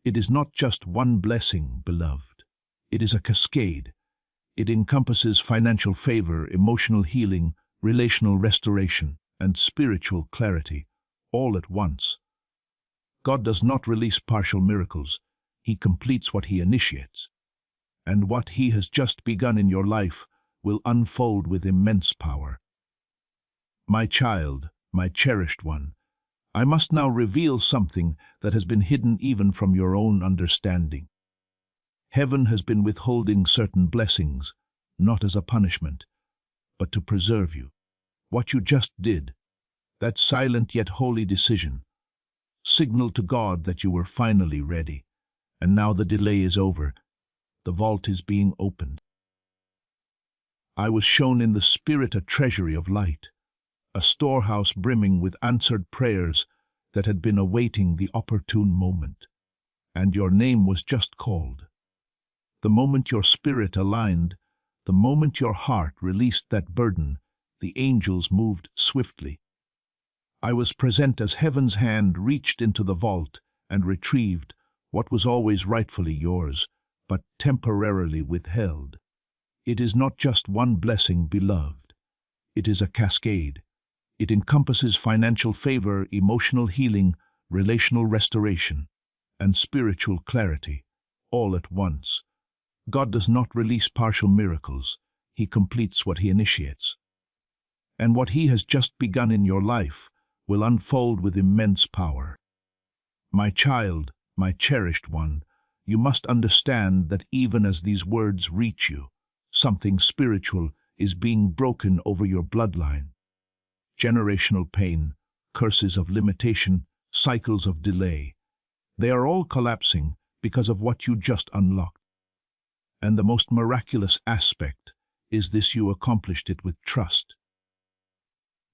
It is not just one blessing, beloved. It is a cascade. It encompasses financial favor, emotional healing, relational restoration, and spiritual clarity, all at once. God does not release partial miracles. He completes what He initiates. And what He has just begun in your life will unfold with immense power. My child, my cherished one, I must now reveal something that has been hidden even from your own understanding. Heaven has been withholding certain blessings, not as a punishment, but to preserve you. What you just did, that silent yet holy decision, signaled to God that you were finally ready. And now the delay is over. The vault is being opened. I was shown in the Spirit a treasury of light, a storehouse brimming with answered prayers that had been awaiting the opportune moment. And your name was just called. The moment your spirit aligned, the moment your heart released that burden, the angels moved swiftly. I was present as heaven's hand reached into the vault and retrieved what was always rightfully yours, but temporarily withheld. It is not just one blessing, beloved. It is a cascade. It encompasses financial favor, emotional healing, relational restoration, and spiritual clarity, all at once. God does not release partial miracles. He completes what He initiates. And what He has just begun in your life will unfold with immense power. My child, my cherished one, you must understand that even as these words reach you, something spiritual is being broken over your bloodline. Generational pain, curses of limitation, cycles of delay, they are all collapsing because of what you just unlocked. And the most miraculous aspect is this: you accomplished it with trust.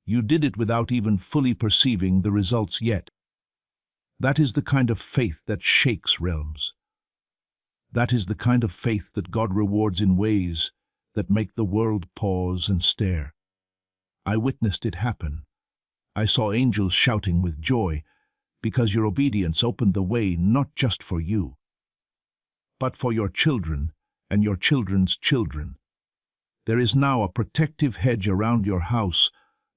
You did it without even fully perceiving the results yet. That is the kind of faith that shakes realms. That is the kind of faith that God rewards in ways that make the world pause and stare. I witnessed it happen. I saw angels shouting with joy because your obedience opened the way not just for you, but for your children and your children's children. There is now a protective hedge around your house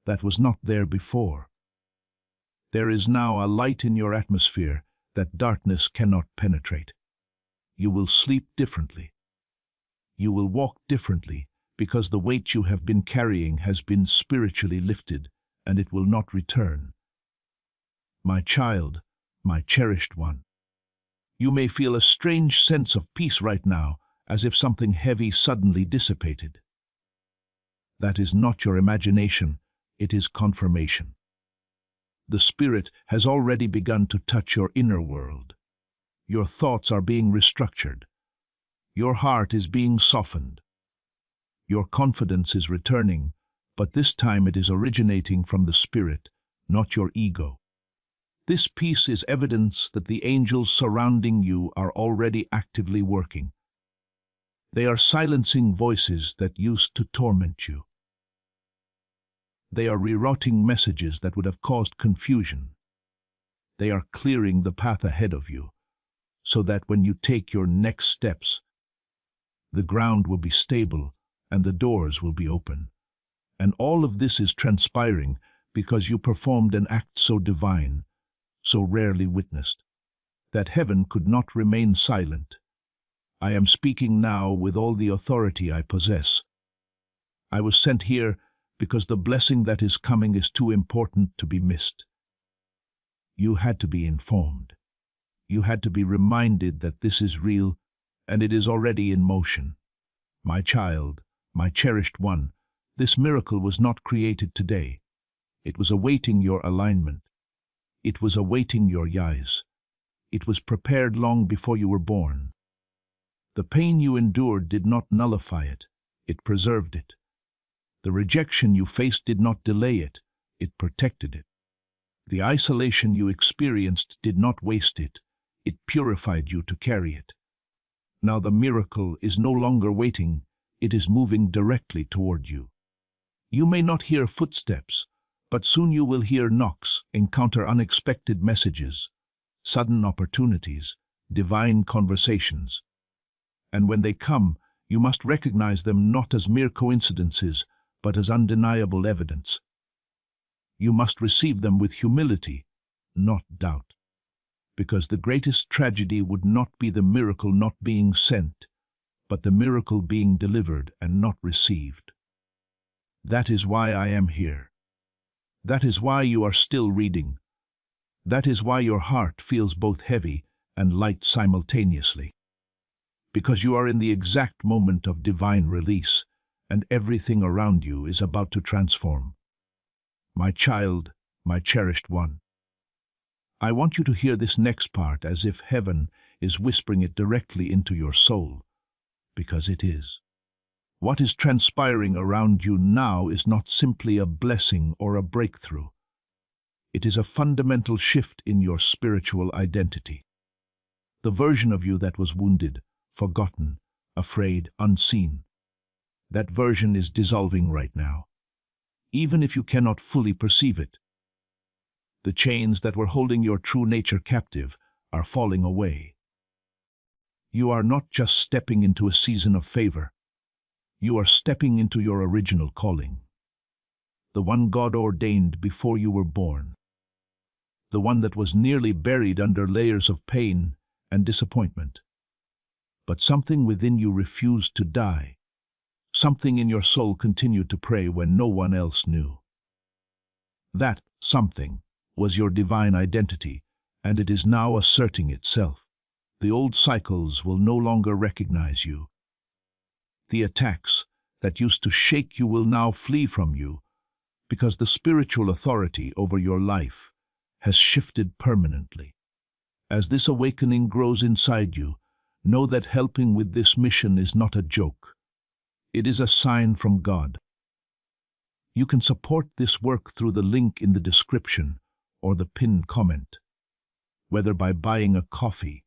that was not there before. There is now a light in your atmosphere that darkness cannot penetrate. You will sleep differently. You will walk differently because the weight you have been carrying has been spiritually lifted, and it will not return. My child, my cherished one, you may feel a strange sense of peace right now, as if something heavy suddenly dissipated. That is not your imagination, it is confirmation. The Spirit has already begun to touch your inner world. Your thoughts are being restructured. Your heart is being softened. Your confidence is returning, but this time it is originating from the Spirit, not your ego. This peace is evidence that the angels surrounding you are already actively working. They are silencing voices that used to torment you. They are rerouting messages that would have caused confusion. They are clearing the path ahead of you, so that when you take your next steps, the ground will be stable and the doors will be open. And all of this is transpiring because you performed an act so divine, so rarely witnessed, that heaven could not remain silent. I am speaking now with all the authority I possess. I was sent here because the blessing that is coming is too important to be missed. You had to be informed. You had to be reminded that this is real and it is already in motion. My child, my cherished one, this miracle was not created today. It was awaiting your alignment. It was awaiting your yes. It was prepared long before you were born. The pain you endured did not nullify it. It preserved it. The rejection you faced did not delay it. It protected it. The isolation you experienced did not waste it. It purified you to carry it. Now the miracle is no longer waiting. It is moving directly toward you. You may not hear footsteps, but soon you will hear knocks, encounter unexpected messages, sudden opportunities, divine conversations. And when they come, you must recognize them not as mere coincidences, but as undeniable evidence. You must receive them with humility, not doubt, because the greatest tragedy would not be the miracle not being sent, but the miracle being delivered and not received. That is why I am here. That is why you are still reading. That is why your heart feels both heavy and light simultaneously. Because you are in the exact moment of divine release, and everything around you is about to transform. My child, my cherished one, I want you to hear this next part as if heaven is whispering it directly into your soul, because it is. What is transpiring around you now is not simply a blessing or a breakthrough. It is a fundamental shift in your spiritual identity. The version of you that was wounded, forgotten, afraid, unseen, that version is dissolving right now, even if you cannot fully perceive it. The chains that were holding your true nature captive are falling away. You are not just stepping into a season of favor. You are stepping into your original calling, the one God ordained before you were born, the one that was nearly buried under layers of pain and disappointment. But something within you refused to die. Something in your soul continued to pray when no one else knew. That something was your divine identity, and it is now asserting itself. The old cycles will no longer recognize you. The attacks that used to shake you will now flee from you, because the spiritual authority over your life has shifted permanently. As this awakening grows inside you, know that helping with this mission is not a joke. It is a sign from God. You can support this work through the link in the description or the pinned comment, whether by buying a coffee,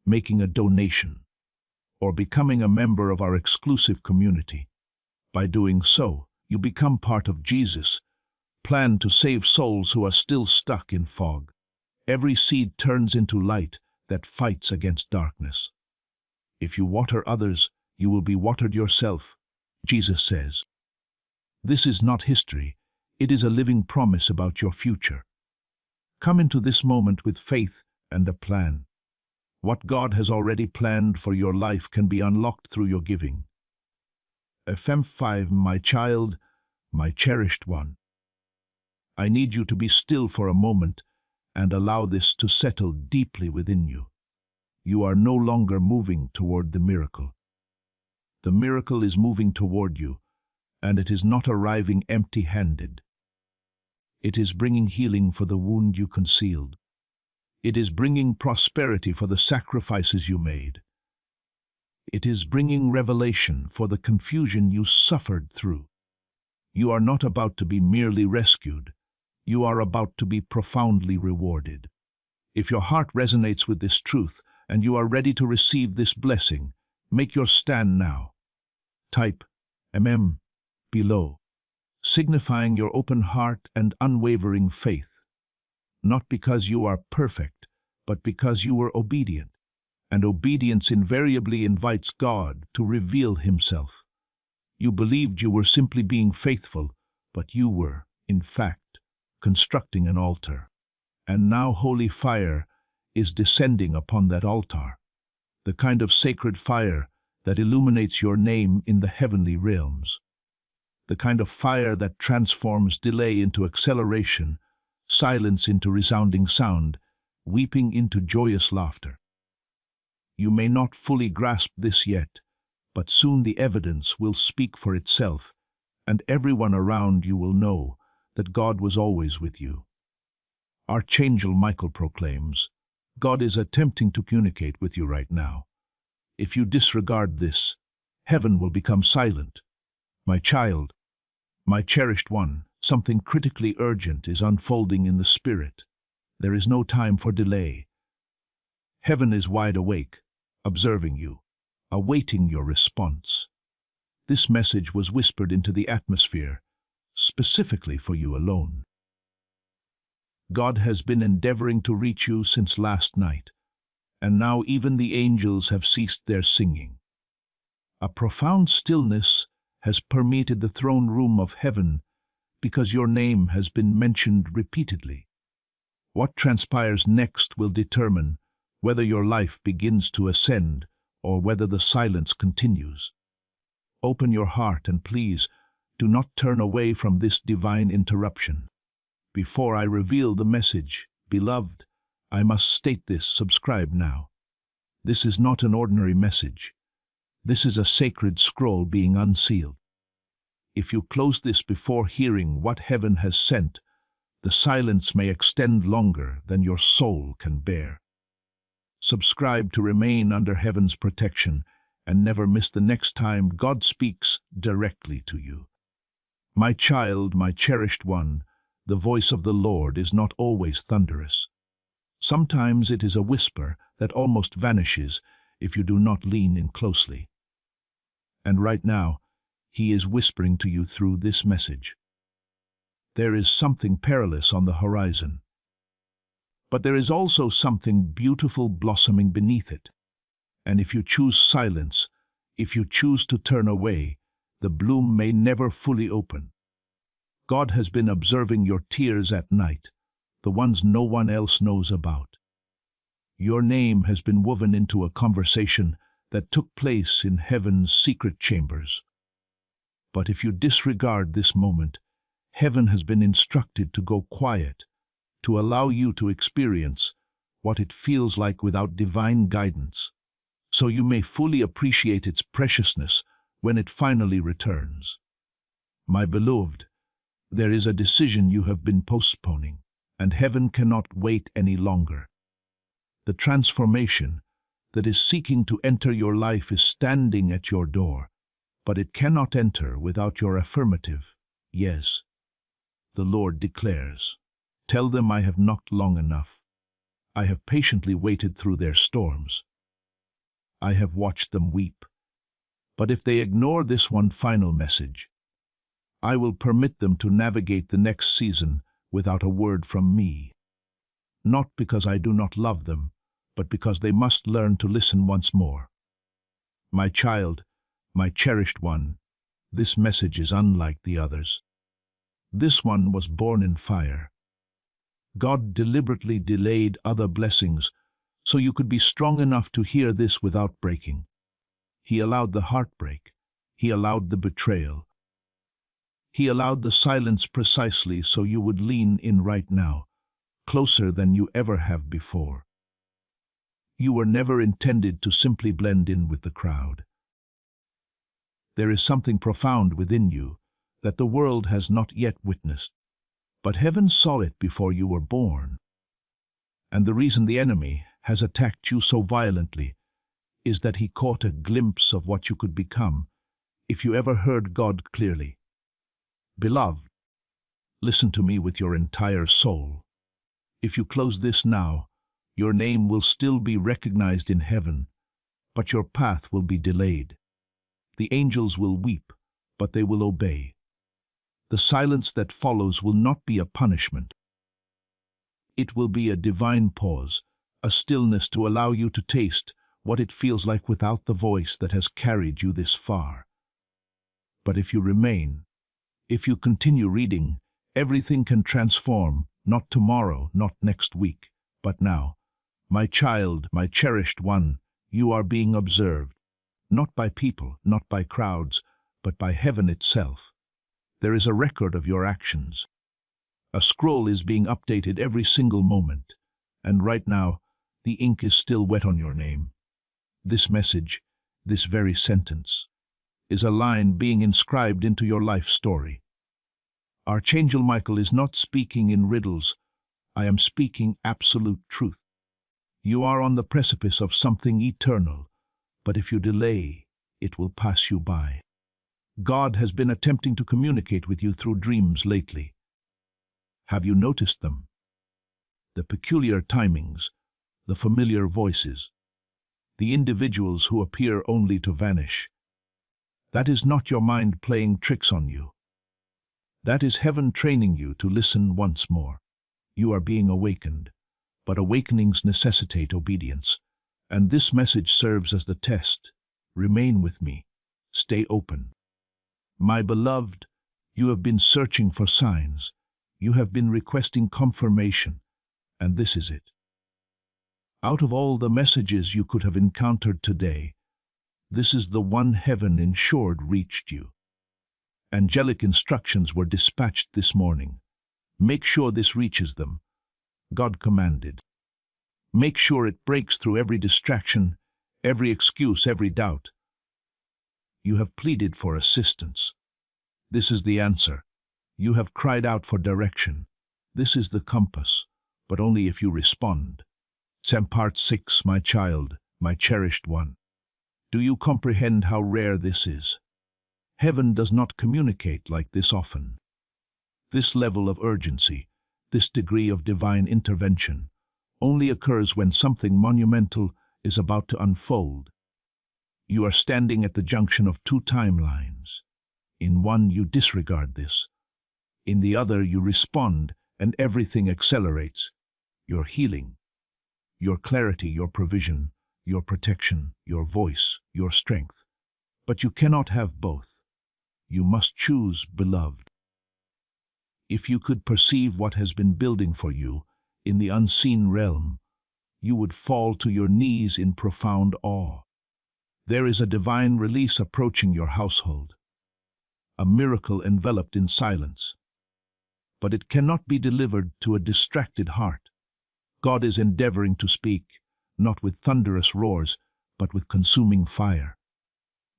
making a donation, or becoming a member of our exclusive community. By doing so, you become part of Jesus' plan to save souls who are still stuck in fog. Every seed turns into light that fights against darkness. If you water others, you will be watered yourself, Jesus says. This is not history, it is a living promise about your future. Come into this moment with faith and a plan. What God has already planned for your life can be unlocked through your giving. FM5, my child, my cherished one. I need you to be still for a moment and allow this to settle deeply within you. You are no longer moving toward the miracle. The miracle is moving toward you, and it is not arriving empty-handed. It is bringing healing for the wound you concealed. It is bringing prosperity for the sacrifices you made. It is bringing revelation for the confusion you suffered through. You are not about to be merely rescued. You are about to be profoundly rewarded. If your heart resonates with this truth and you are ready to receive this blessing, make your stand now. Type below, signifying your open heart and unwavering faith. Not because you are perfect, but because you were obedient. And obedience invariably invites God to reveal Himself. You believed you were simply being faithful, but you were, in fact, constructing an altar. And now holy fire is descending upon that altar, the kind of sacred fire that illuminates your name in the heavenly realms, the kind of fire that transforms delay into acceleration, silence into resounding sound, weeping into joyous laughter. You may not fully grasp this yet, but soon the evidence will speak for itself, and everyone around you will know that God was always with you. Archangel Michael proclaims, God is attempting to communicate with you right now. If you disregard this, heaven will become silent. My child, my cherished one, something critically urgent is unfolding in the spirit. There is no time for delay. Heaven is wide awake, observing you, awaiting your response. This message was whispered into the atmosphere, specifically for you alone. God has been endeavoring to reach you since last night, and now even the angels have ceased their singing. A profound stillness has permeated the throne room of heaven because your name has been mentioned repeatedly. What transpires next will determine whether your life begins to ascend or whether the silence continues. Open your heart and please do not turn away from this divine interruption. Before I reveal the message, beloved, I must state this: subscribe now. This is not an ordinary message. This is a sacred scroll being unsealed. If you close this before hearing what heaven has sent, the silence may extend longer than your soul can bear. Subscribe to remain under heaven's protection and never miss the next time God speaks directly to you. My child, my cherished one, the voice of the Lord is not always thunderous. Sometimes it is a whisper that almost vanishes if you do not lean in closely. And right now, He is whispering to you through this message. There is something perilous on the horizon, but there is also something beautiful blossoming beneath it. And if you choose silence, if you choose to turn away, the bloom may never fully open. God has been observing your tears at night, the ones no one else knows about. Your name has been woven into a conversation that took place in heaven's secret chambers. But if you disregard this moment, heaven has been instructed to go quiet, to allow you to experience what it feels like without divine guidance, so you may fully appreciate its preciousness when it finally returns. My beloved, there is a decision you have been postponing, and heaven cannot wait any longer. The transformation that is seeking to enter your life is standing at your door, but it cannot enter without your affirmative, yes. The Lord declares, "Tell them I have knocked long enough. I have patiently waited through their storms. I have watched them weep. But if they ignore this one final message, I will permit them to navigate the next season without a word from me. Not because I do not love them, but because they must learn to listen once more. My child, my cherished one, this message is unlike the others. This one was born in fire. God deliberately delayed other blessings so you could be strong enough to hear this without breaking. He allowed the heartbreak. He allowed the betrayal. He allowed the silence precisely so you would lean in right now, closer than you ever have before. You were never intended to simply blend in with the crowd. There is something profound within you that the world has not yet witnessed, but heaven saw it before you were born. And the reason the enemy has attacked you so violently is that he caught a glimpse of what you could become if you ever heard God clearly. Beloved, listen to me with your entire soul. If you close this now, your name will still be recognized in heaven, but your path will be delayed. The angels will weep, but they will obey. The silence that follows will not be a punishment. It will be a divine pause, a stillness to allow you to taste what it feels like without the voice that has carried you this far. But if you remain, if you continue reading, everything can transform, not tomorrow, not next week, but now. My child, my cherished one, you are being observed, not by people, not by crowds, but by heaven itself. There is a record of your actions. A scroll is being updated every single moment, and right now, the ink is still wet on your name. This message, this very sentence, is a line being inscribed into your life story. Archangel Michael is not speaking in riddles. I am speaking absolute truth. You are on the precipice of something eternal, but if you delay, it will pass you by. God has been attempting to communicate with you through dreams lately. Have you noticed them? The peculiar timings, the familiar voices, the individuals who appear only to vanish. That is not your mind playing tricks on you. That is heaven training you to listen once more. You are being awakened, but awakenings necessitate obedience, and this message serves as the test. Remain with me. Stay open. My beloved, you have been searching for signs. You have been requesting confirmation, and this is it. Out of all the messages you could have encountered today, this is the one heaven ensured reached you. Angelic instructions were dispatched this morning. Make sure this reaches them. God commanded. Make sure it breaks through every distraction, every excuse, every doubt. You have pleaded for assistance. This is the answer. You have cried out for direction. This is the compass, but only if you respond. Part 6, my child, my cherished one. Do you comprehend how rare this is? Heaven does not communicate like this often. This level of urgency, this degree of divine intervention, only occurs when something monumental is about to unfold. You are standing at the junction of two timelines. In one, you disregard this. In the other, you respond, and everything accelerates. Your healing, your clarity, your provision, your protection, your voice, your strength. But you cannot have both. You must choose, beloved. If you could perceive what has been building for you in the unseen realm, you would fall to your knees in profound awe. There is a divine release approaching your household, a miracle enveloped in silence. But it cannot be delivered to a distracted heart. God is endeavoring to speak, not with thunderous roars, but with consuming fire.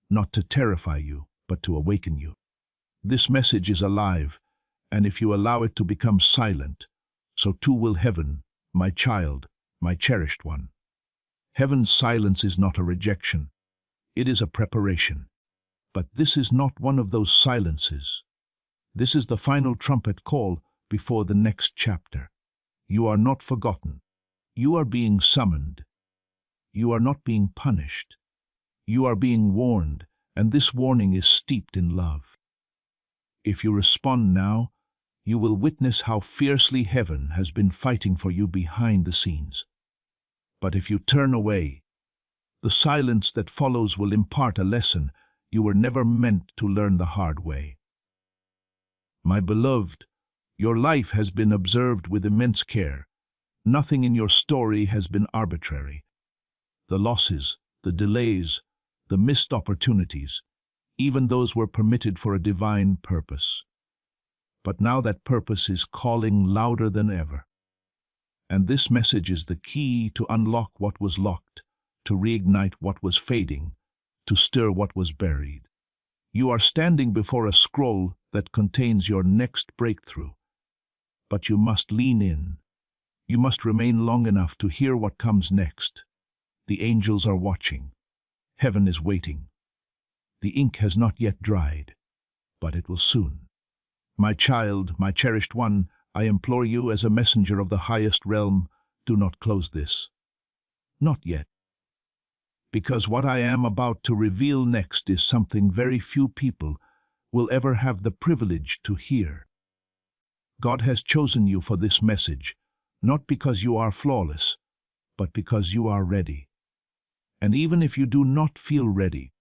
Not to terrify you, but to awaken you. This message is alive, and if you allow it to become silent, so too will heaven, my child, my cherished one. Heaven's silence is not a rejection. It is a preparation. But this is not one of those silences. This is the final trumpet call before the next chapter. You are not forgotten. You are being summoned. You are not being punished. You are being warned, and this warning is steeped in love. If you respond now, you will witness how fiercely heaven has been fighting for you behind the scenes. But if you turn away, the silence that follows will impart a lesson you were never meant to learn the hard way. My beloved, your life has been observed with immense care. Nothing in your story has been arbitrary. The losses, the delays, the missed opportunities, even those were permitted for a divine purpose. But now that purpose is calling louder than ever. And this message is the key to unlock what was locked, to reignite what was fading, to stir what was buried. You are standing before a scroll that contains your next breakthrough. But you must lean in. You must remain long enough to hear what comes next. The angels are watching. Heaven is waiting. The ink has not yet dried, but it will soon. My child, my cherished one, I implore you as a messenger of the highest realm, do not close this. Not yet. Because what I am about to reveal next is something very few people will ever have the privilege to hear. God has chosen you for this message, not because you are flawless, but because you are ready. And even if you do not feel ready,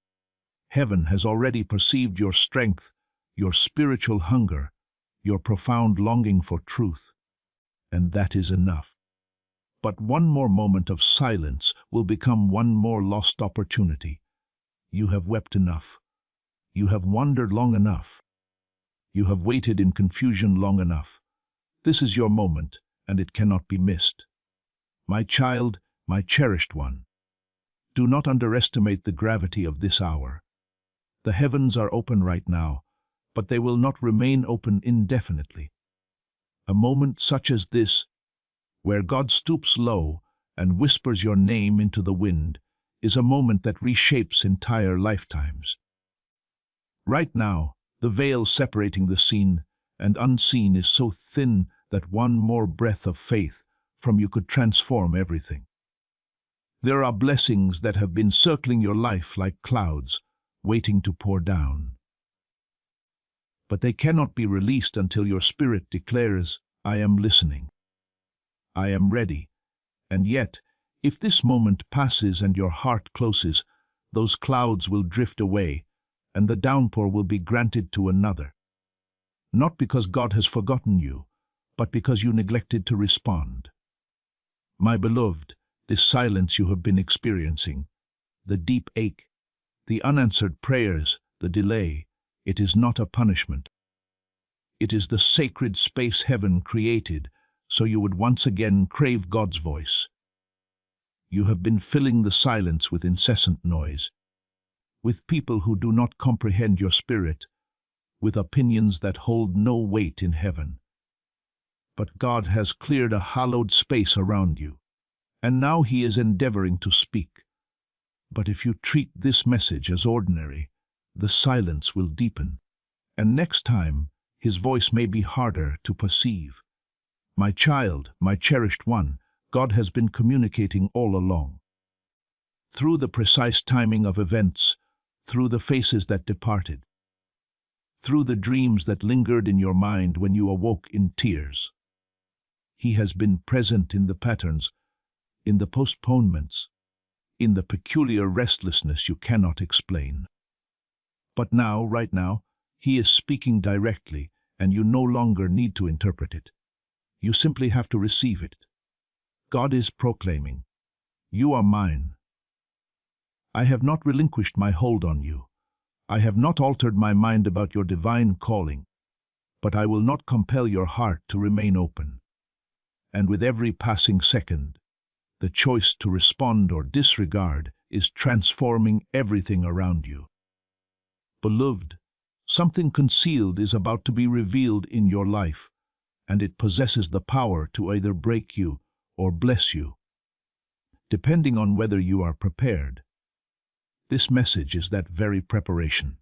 heaven has already perceived your strength, your spiritual hunger, your profound longing for truth, and that is enough. But one more moment of silence will become one more lost opportunity. You have wept enough. You have wandered long enough. You have waited in confusion long enough. This is your moment, and it cannot be missed. My child, my cherished one, do not underestimate the gravity of this hour. The heavens are open right now, but they will not remain open indefinitely. A moment such as this, where God stoops low and whispers your name into the wind, is a moment that reshapes entire lifetimes. Right now, the veil separating the seen and unseen is so thin that one more breath of faith from you could transform everything. There are blessings that have been circling your life like clouds, waiting to pour down. But they cannot be released until your spirit declares, I am listening. I am ready. And yet, if this moment passes and your heart closes, those clouds will drift away, and the downpour will be granted to another. Not because God has forgotten you, but because you neglected to respond. My beloved, this silence you have been experiencing, the deep ache, the unanswered prayers, the delay, it is not a punishment. It is the sacred space heaven created so you would once again crave God's voice. You have been filling the silence with incessant noise, with people who do not comprehend your spirit, with opinions that hold no weight in heaven. But God has cleared a hallowed space around you, and now He is endeavoring to speak. But if you treat this message as ordinary, the silence will deepen, and next time His voice may be harder to perceive. My child, my cherished one, God has been communicating all along. Through the precise timing of events, through the faces that departed, through the dreams that lingered in your mind when you awoke in tears. He has been present in the patterns, in the postponements, in the peculiar restlessness you cannot explain. But now, right now, He is speaking directly, and you no longer need to interpret it. You simply have to receive it. God is proclaiming, you are mine. I have not relinquished my hold on you. I have not altered my mind about your divine calling, but I will not compel your heart to remain open. And with every passing second, the choice to respond or disregard is transforming everything around you. Beloved, something concealed is about to be revealed in your life, and it possesses the power to either break you or bless you, depending on whether you are prepared. This message is that very preparation.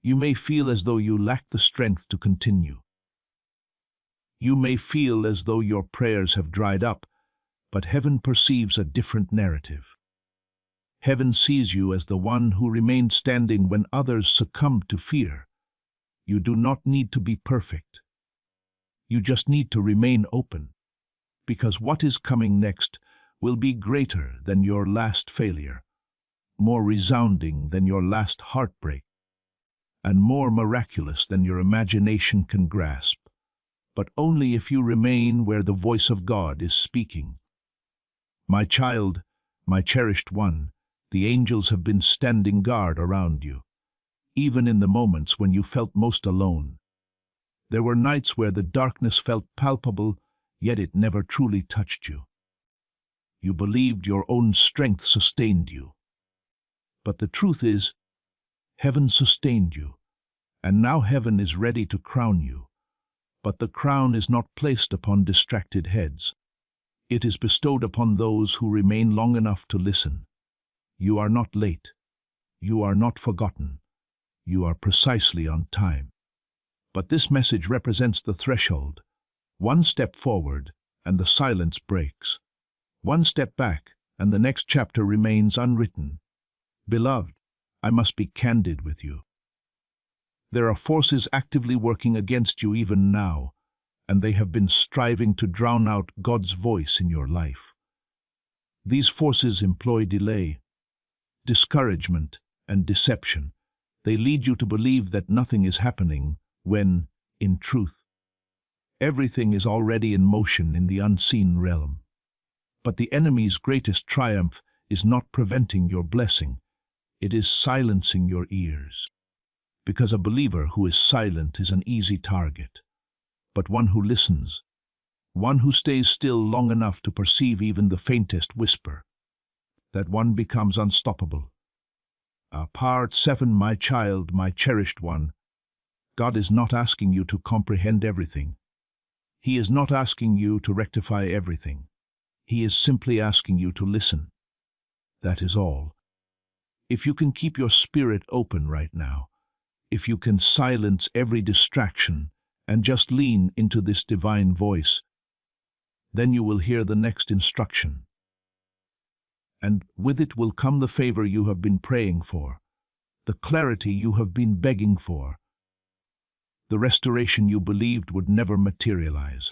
You may feel as though you lack the strength to continue. You may feel as though your prayers have dried up, but heaven perceives a different narrative. Heaven sees you as the one who remained standing when others succumbed to fear. You do not need to be perfect. You just need to remain open, because what is coming next will be greater than your last failure, more resounding than your last heartbreak, and more miraculous than your imagination can grasp, but only if you remain where the voice of God is speaking. My child, my cherished one, the angels have been standing guard around you, even in the moments when you felt most alone. There were nights where the darkness felt palpable, yet it never truly touched you. You believed your own strength sustained you. But the truth is, heaven sustained you, and now heaven is ready to crown you. But the crown is not placed upon distracted heads. It is bestowed upon those who remain long enough to listen. You are not late. You are not forgotten. You are precisely on time. But this message represents the threshold. One step forward, and the silence breaks. One step back, and the next chapter remains unwritten. Beloved, I must be candid with you. There are forces actively working against you even now, and they have been striving to drown out God's voice in your life. These forces employ delay, discouragement, and deception. They lead you to believe that nothing is happening when, in truth, everything is already in motion in the unseen realm. But the enemy's greatest triumph is not preventing your blessing. It is silencing your ears. Because a believer who is silent is an easy target. But one who listens, one who stays still long enough to perceive even the faintest whisper, that one becomes unstoppable. Part 7, my child, my cherished one. God is not asking you to comprehend everything. He is not asking you to rectify everything. He is simply asking you to listen. That is all. If you can keep your spirit open right now, if you can silence every distraction and just lean into this divine voice, then you will hear the next instruction. And with it will come the favor you have been praying for, the clarity you have been begging for, the restoration you believed would never materialize.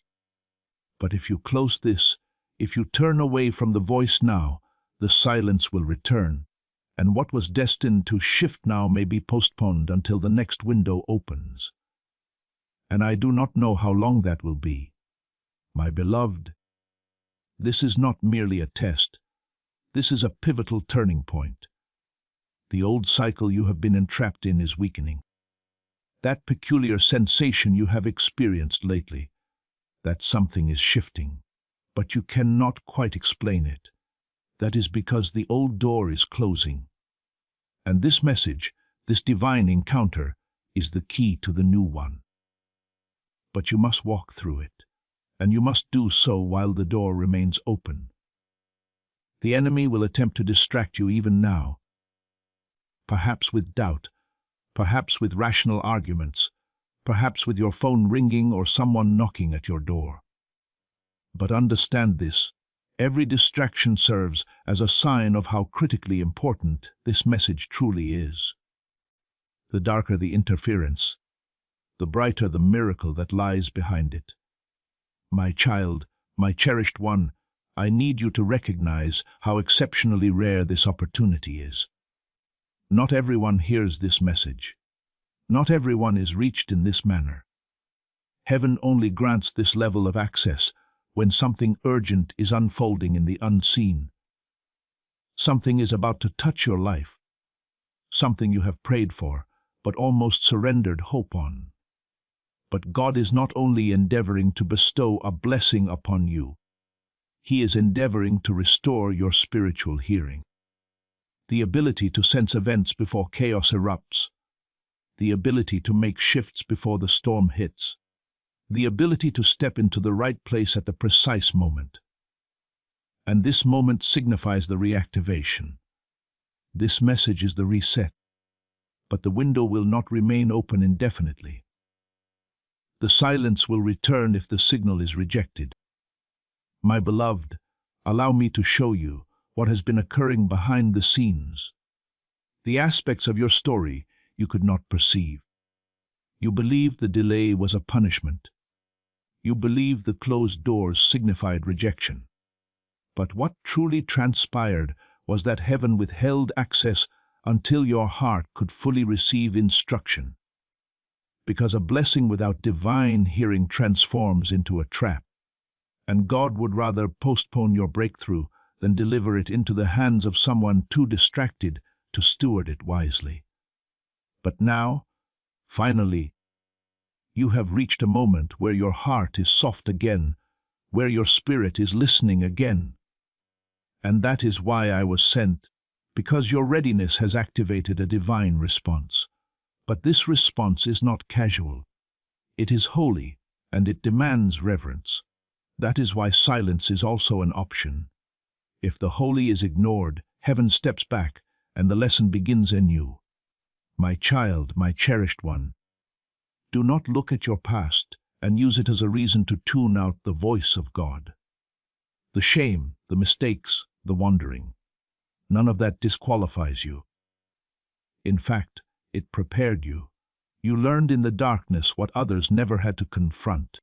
But if you close this, if you turn away from the voice now, the silence will return, and what was destined to shift now may be postponed until the next window opens. And I do not know how long that will be. My beloved, this is not merely a test. This is a pivotal turning point. The old cycle you have been entrapped in is weakening. That peculiar sensation you have experienced lately, that something is shifting, but you cannot quite explain it. That is because the old door is closing. And this message, this divine encounter, is the key to the new one. But you must walk through it, and you must do so while the door remains open. The enemy will attempt to distract you even now, perhaps with doubt, perhaps with rational arguments, perhaps with your phone ringing or someone knocking at your door. But understand this, every distraction serves as a sign of how critically important this message truly is. The darker the interference, the brighter the miracle that lies behind it. My child, my cherished one, I need you to recognize how exceptionally rare this opportunity is. Not everyone hears this message. Not everyone is reached in this manner. Heaven only grants this level of access when something urgent is unfolding in the unseen. Something is about to touch your life. Something you have prayed for, but almost surrendered hope on. But God is not only endeavoring to bestow a blessing upon you, He is endeavoring to restore your spiritual hearing. The ability to sense events before chaos erupts, the ability to make shifts before the storm hits, the ability to step into the right place at the precise moment. And this moment signifies the reactivation. This message is the reset. but the window will not remain open indefinitely. The silence will return if the signal is rejected. My beloved, allow me to show you what has been occurring behind the scenes. The aspects of your story you could not perceive. You believed the delay was a punishment. You believed the closed doors signified rejection. But what truly transpired was that heaven withheld access until your heart could fully receive instruction. Because a blessing without divine hearing transforms into a trap, and God would rather postpone your breakthrough than deliver it into the hands of someone too distracted to steward it wisely. But now, finally, you have reached a moment where your heart is soft again, where your spirit is listening again. And that is why I was sent, because your readiness has activated a divine response. But this response is not casual. It is holy, and it demands reverence. That is why silence is also an option. If the holy is ignored, heaven steps back, and the lesson begins anew. My child, my cherished one, do not look at your past and use it as a reason to tune out the voice of God. The shame, the mistakes, the wandering, none of that disqualifies you. In fact, it prepared you. You learned in the darkness what others never had to confront.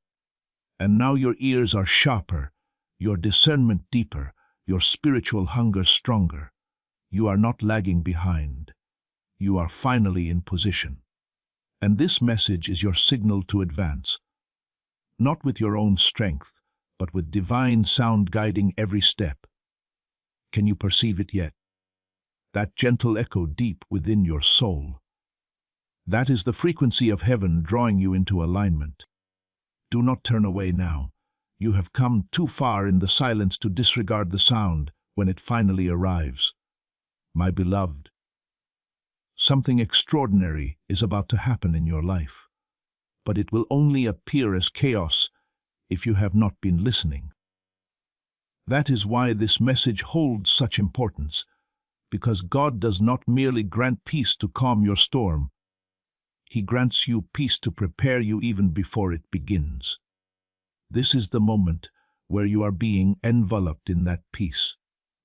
And now your ears are sharper, your discernment deeper, your spiritual hunger stronger. You are not lagging behind. You are finally in position. And this message is your signal to advance, not with your own strength, but with divine sound guiding every step. Can you perceive it yet? That gentle echo deep within your soul. That is the frequency of heaven drawing you into alignment. Do not turn away now. You have come too far in the silence to disregard the sound when it finally arrives. My beloved, something extraordinary is about to happen in your life, but it will only appear as chaos if you have not been listening. That is why this message holds such importance, because God does not merely grant peace to calm your storm. He grants you peace to prepare you even before it begins. This is the moment where you are being enveloped in that peace,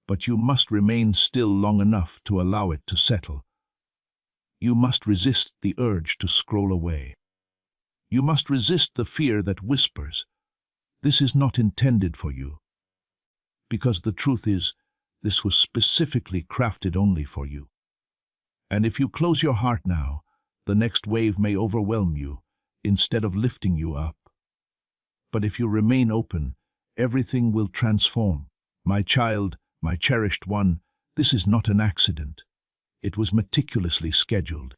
but you must remain still long enough to allow it to settle. You must resist the urge to scroll away. You must resist the fear that whispers, "This is not intended for you." Because the truth is, this was specifically crafted only for you. And if you close your heart now, the next wave may overwhelm you instead of lifting you up. But if you remain open, everything will transform. My child, my cherished one, this is not an accident. It was meticulously scheduled.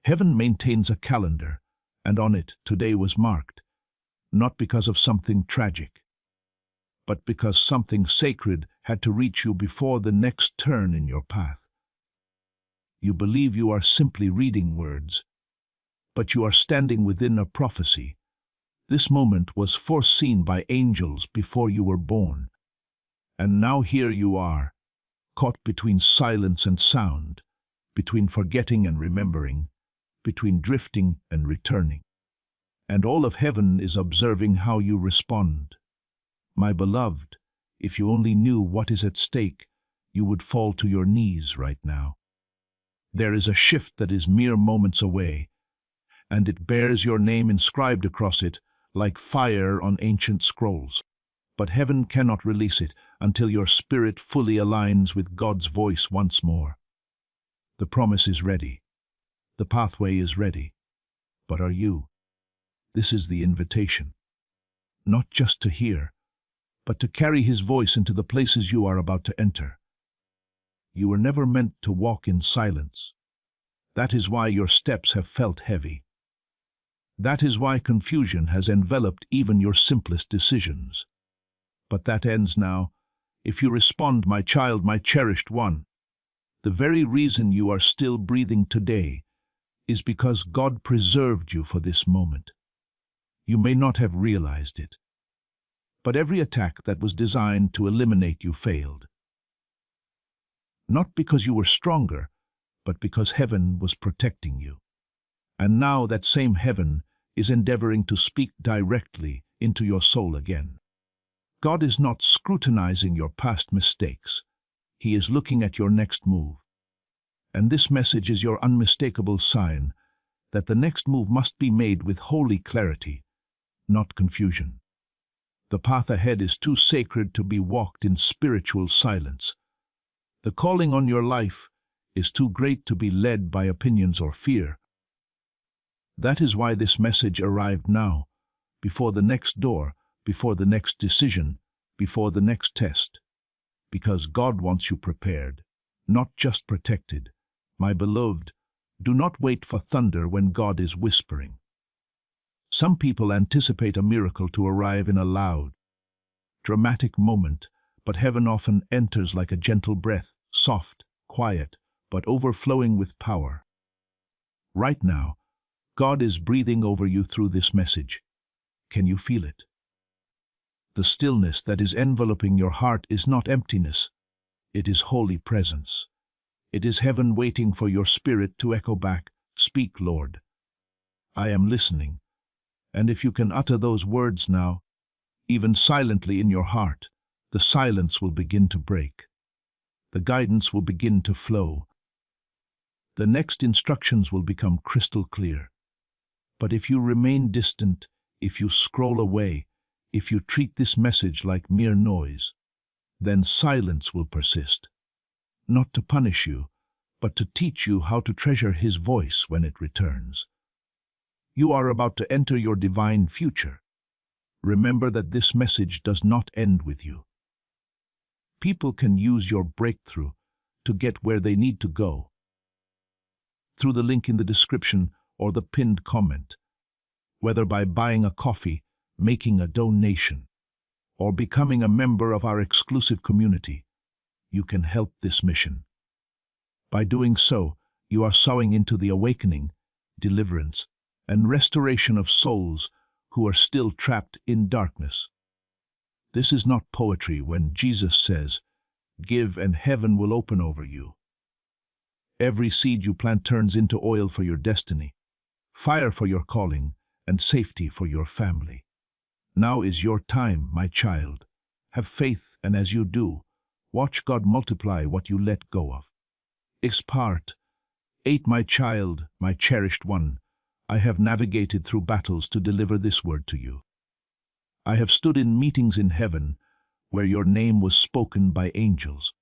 Heaven maintains a calendar, and on it today was marked, not because of something tragic, but because something sacred had to reach you before the next turn in your path. You believe you are simply reading words, but you are standing within a prophecy. This moment was foreseen by angels before you were born. And now here you are, caught between silence and sound, between forgetting and remembering, between drifting and returning. And all of heaven is observing how you respond. My beloved, if you only knew what is at stake, you would fall to your knees right now. There is a shift that is mere moments away, and it bears your name inscribed across it like fire on ancient scrolls. But heaven cannot release it until your spirit fully aligns with God's voice once more. The promise is ready. The pathway is ready. But are you? This is the invitation. Not just to hear, but to carry His voice into the places you are about to enter. You were never meant to walk in silence. That is why your steps have felt heavy. That is why confusion has enveloped even your simplest decisions. But that ends now, if you respond, my child, my cherished one. The very reason you are still breathing today is because God preserved you for this moment. You may not have realized it, but every attack that was designed to eliminate you failed. Not because you were stronger, but because heaven was protecting you. And now that same heaven is endeavoring to speak directly into your soul again. God is not scrutinizing your past mistakes. He is looking at your next move. And this message is your unmistakable sign that the next move must be made with holy clarity, not confusion. The path ahead is too sacred to be walked in spiritual silence. The calling on your life is too great to be led by opinions or fear. That is why this message arrived now, before the next door, before the next decision, before the next test. Because God wants you prepared, not just protected. My beloved, do not wait for thunder when God is whispering. Some people anticipate a miracle to arrive in a loud, dramatic moment, but heaven often enters like a gentle breath, soft, quiet, but overflowing with power. Right now, God is breathing over you through this message. Can you feel it? The stillness that is enveloping your heart is not emptiness. It is holy presence. It is heaven waiting for your spirit to echo back, "Speak, Lord. I am listening." And if you can utter those words now, even silently in your heart, the silence will begin to break. The guidance will begin to flow. The next instructions will become crystal clear. But if you remain distant, if you scroll away, if you treat this message like mere noise, then silence will persist. Not to punish you, but to teach you how to treasure His voice when it returns. You are about to enter your divine future. Remember that this message does not end with you. People can use your breakthrough to get where they need to go. Through the link in the description or the pinned comment, whether by buying a coffee, making a donation, or becoming a member of our exclusive community, you can help this mission. By doing so, you are sowing into the awakening, deliverance, and restoration of souls who are still trapped in darkness. This is not poetry when Jesus says, "Give and heaven will open over you." Every seed you plant turns into oil for your destiny, fire for your calling, and safety for your family. Now is your time, my child. Have faith, and as you do, watch God multiply what you let go of. Part 8. My child, my cherished one, I have navigated through battles to deliver this word to you. I have stood in meetings in heaven where your name was spoken by angels.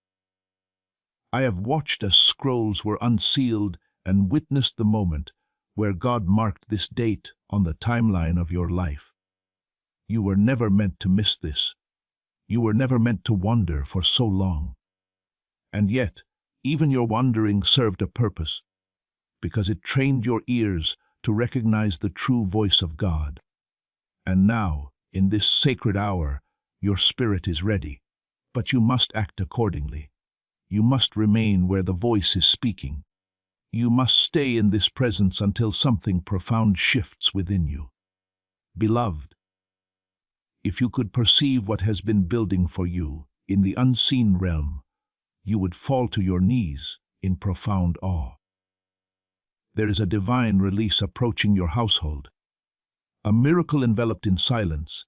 I have watched as scrolls were unsealed and witnessed the moment where God marked this date on the timeline of your life. You were never meant to miss this. You were never meant to wander for so long. And yet, even your wandering served a purpose, because it trained your ears to recognize the true voice of God. And now, in this sacred hour, your spirit is ready, but you must act accordingly. You must remain where the voice is speaking. You must stay in this presence until something profound shifts within you. Beloved, if you could perceive what has been building for you in the unseen realm, you would fall to your knees in profound awe. There is a divine release approaching your household, a miracle enveloped in silence,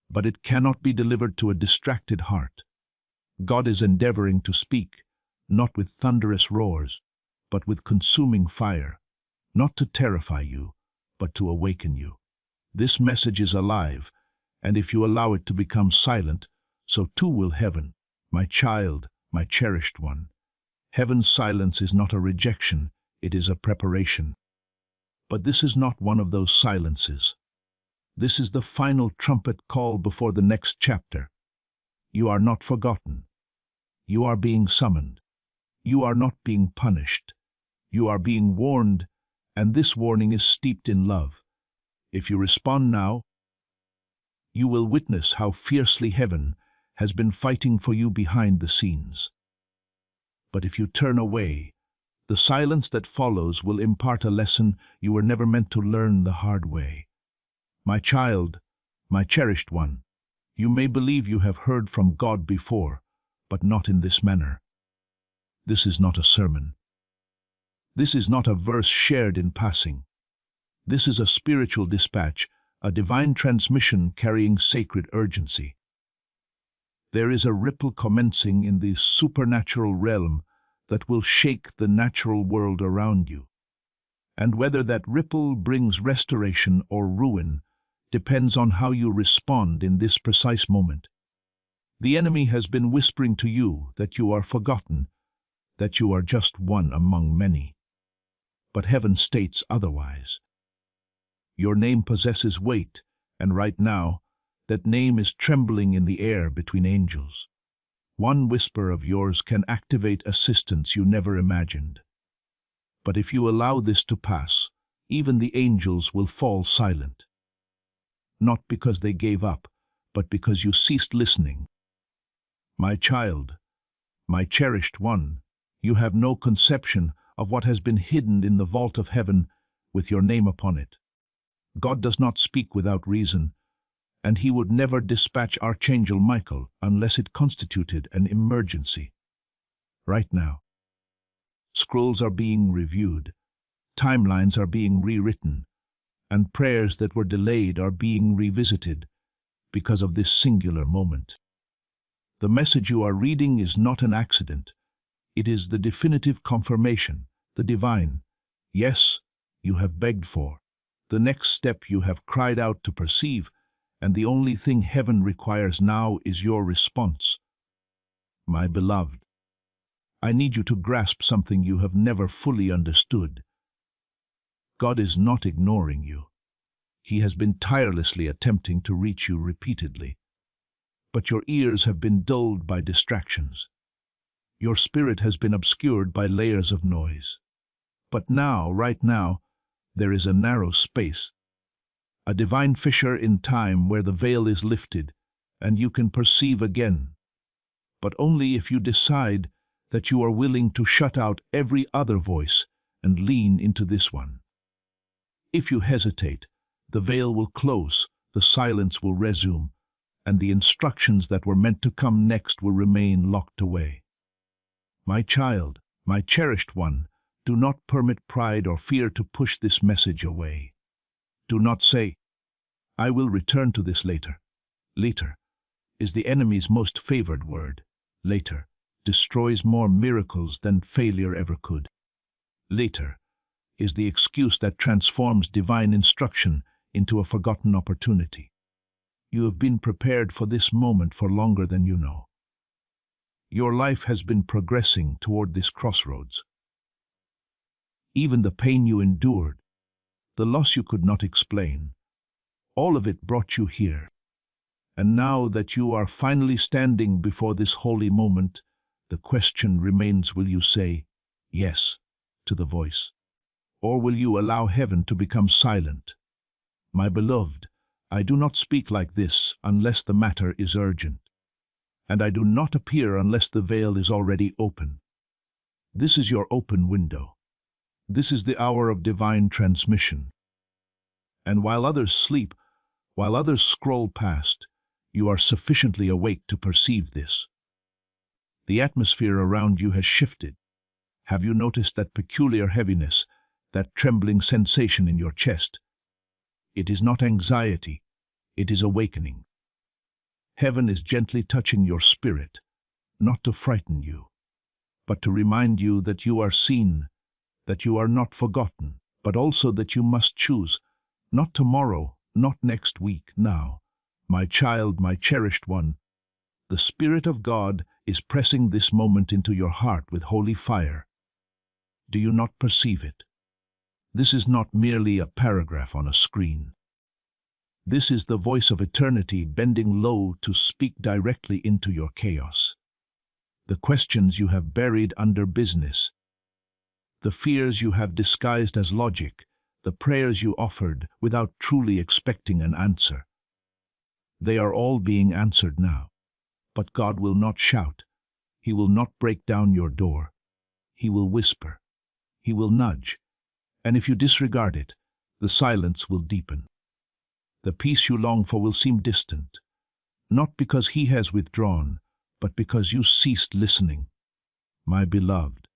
but it cannot be delivered to a distracted heart. God is endeavoring to speak, not with thunderous roars, but with consuming fire, not to terrify you, but to awaken you. This message is alive, and if you allow it to become silent, so too will heaven. My child, my cherished one. Heaven's silence is not a rejection, it is a preparation. But this is not one of those silences. This is the final trumpet call before the next chapter. You are not forgotten. You are being summoned. You are not being punished. You are being warned, and this warning is steeped in love. If you respond now, you will witness how fiercely heaven has been fighting for you behind the scenes. But if you turn away, the silence that follows will impart a lesson you were never meant to learn the hard way. My child, my cherished one, you may believe you have heard from God before, but not in this manner. This is not a sermon. This is not a verse shared in passing. This is a spiritual dispatch, a divine transmission carrying sacred urgency. There is a ripple commencing in the supernatural realm that will shake the natural world around you. And whether that ripple brings restoration or ruin depends on how you respond in this precise moment. The enemy has been whispering to you that you are forgotten, that you are just one among many. But heaven states otherwise. Your name possesses weight, and right now, that name is trembling in the air between angels. One whisper of yours can activate assistance you never imagined. But if you allow this to pass, even the angels will fall silent. Not because they gave up, but because you ceased listening. My child, my cherished one, you have no conception of what has been hidden in the vault of heaven with your name upon it. God does not speak without reason, and he would never dispatch Archangel Michael unless it constituted an emergency. Right now, scrolls are being reviewed, timelines are being rewritten, and prayers that were delayed are being revisited because of this singular moment. The message you are reading is not an accident. It is the definitive confirmation, the divine, yes, you have begged for, the next step you have cried out to perceive, and the only thing heaven requires now is your response. My beloved, I need you to grasp something you have never fully understood. God is not ignoring you. He has been tirelessly attempting to reach you repeatedly. But your ears have been dulled by distractions. Your spirit has been obscured by layers of noise. But now, right now, there is a narrow space, a divine fissure in time where the veil is lifted and you can perceive again. But only if you decide that you are willing to shut out every other voice and lean into this one. If you hesitate, the veil will close, the silence will resume, and the instructions that were meant to come next will remain locked away. My child, my cherished one, do not permit pride or fear to push this message away. Do not say, I will return to this later. Later is the enemy's most favored word. Later destroys more miracles than failure ever could. Later is the excuse that transforms divine instruction into a forgotten opportunity. You have been prepared for this moment for longer than you know. Your life has been progressing toward this crossroads. Even the pain you endured, the loss you could not explain, all of it brought you here. And now that you are finally standing before this holy moment, the question remains, will you say yes to the voice? Or will you allow heaven to become silent? My beloved, I do not speak like this unless the matter is urgent. And I do not appear unless the veil is already open. This is your open window. This is the hour of divine transmission. And while others sleep, while others scroll past, you are sufficiently awake to perceive this. The atmosphere around you has shifted. Have you noticed that peculiar heaviness, that trembling sensation in your chest? It is not anxiety, it is awakening. Heaven is gently touching your spirit, not to frighten you, but to remind you that you are seen, that you are not forgotten, but also that you must choose, not tomorrow, not next week, now. My child, my cherished one, the Spirit of God is pressing this moment into your heart with holy fire. Do you not perceive it? This is not merely a paragraph on a screen. This is the voice of eternity bending low to speak directly into your chaos. The questions you have buried under business, the fears you have disguised as logic, the prayers you offered without truly expecting an answer. They are all being answered now. But God will not shout. He will not break down your door. He will whisper. He will nudge. And if you disregard it, the silence will deepen. The peace you long for will seem distant, not because he has withdrawn, but because you ceased listening. My beloved,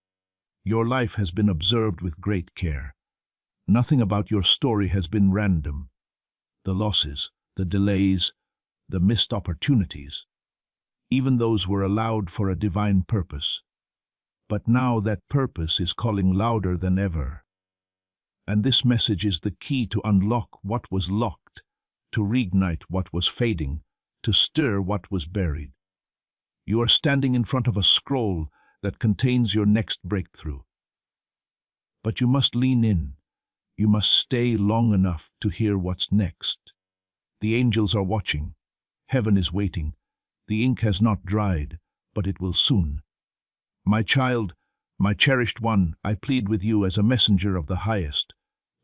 Your life has been observed with great care. Nothing about your story has been random. The losses, the delays, the missed opportunities, even those were allowed for a divine purpose. But now that purpose is calling louder than ever. And this message is the key to unlock what was locked, to reignite what was fading, to stir what was buried. You are standing in front of a scroll that contains your next breakthrough. But you must lean in. You must stay long enough to hear what's next. The angels are watching. Heaven is waiting. The ink has not dried, but it will soon. My child, my cherished one, I plead with you as a messenger of the highest.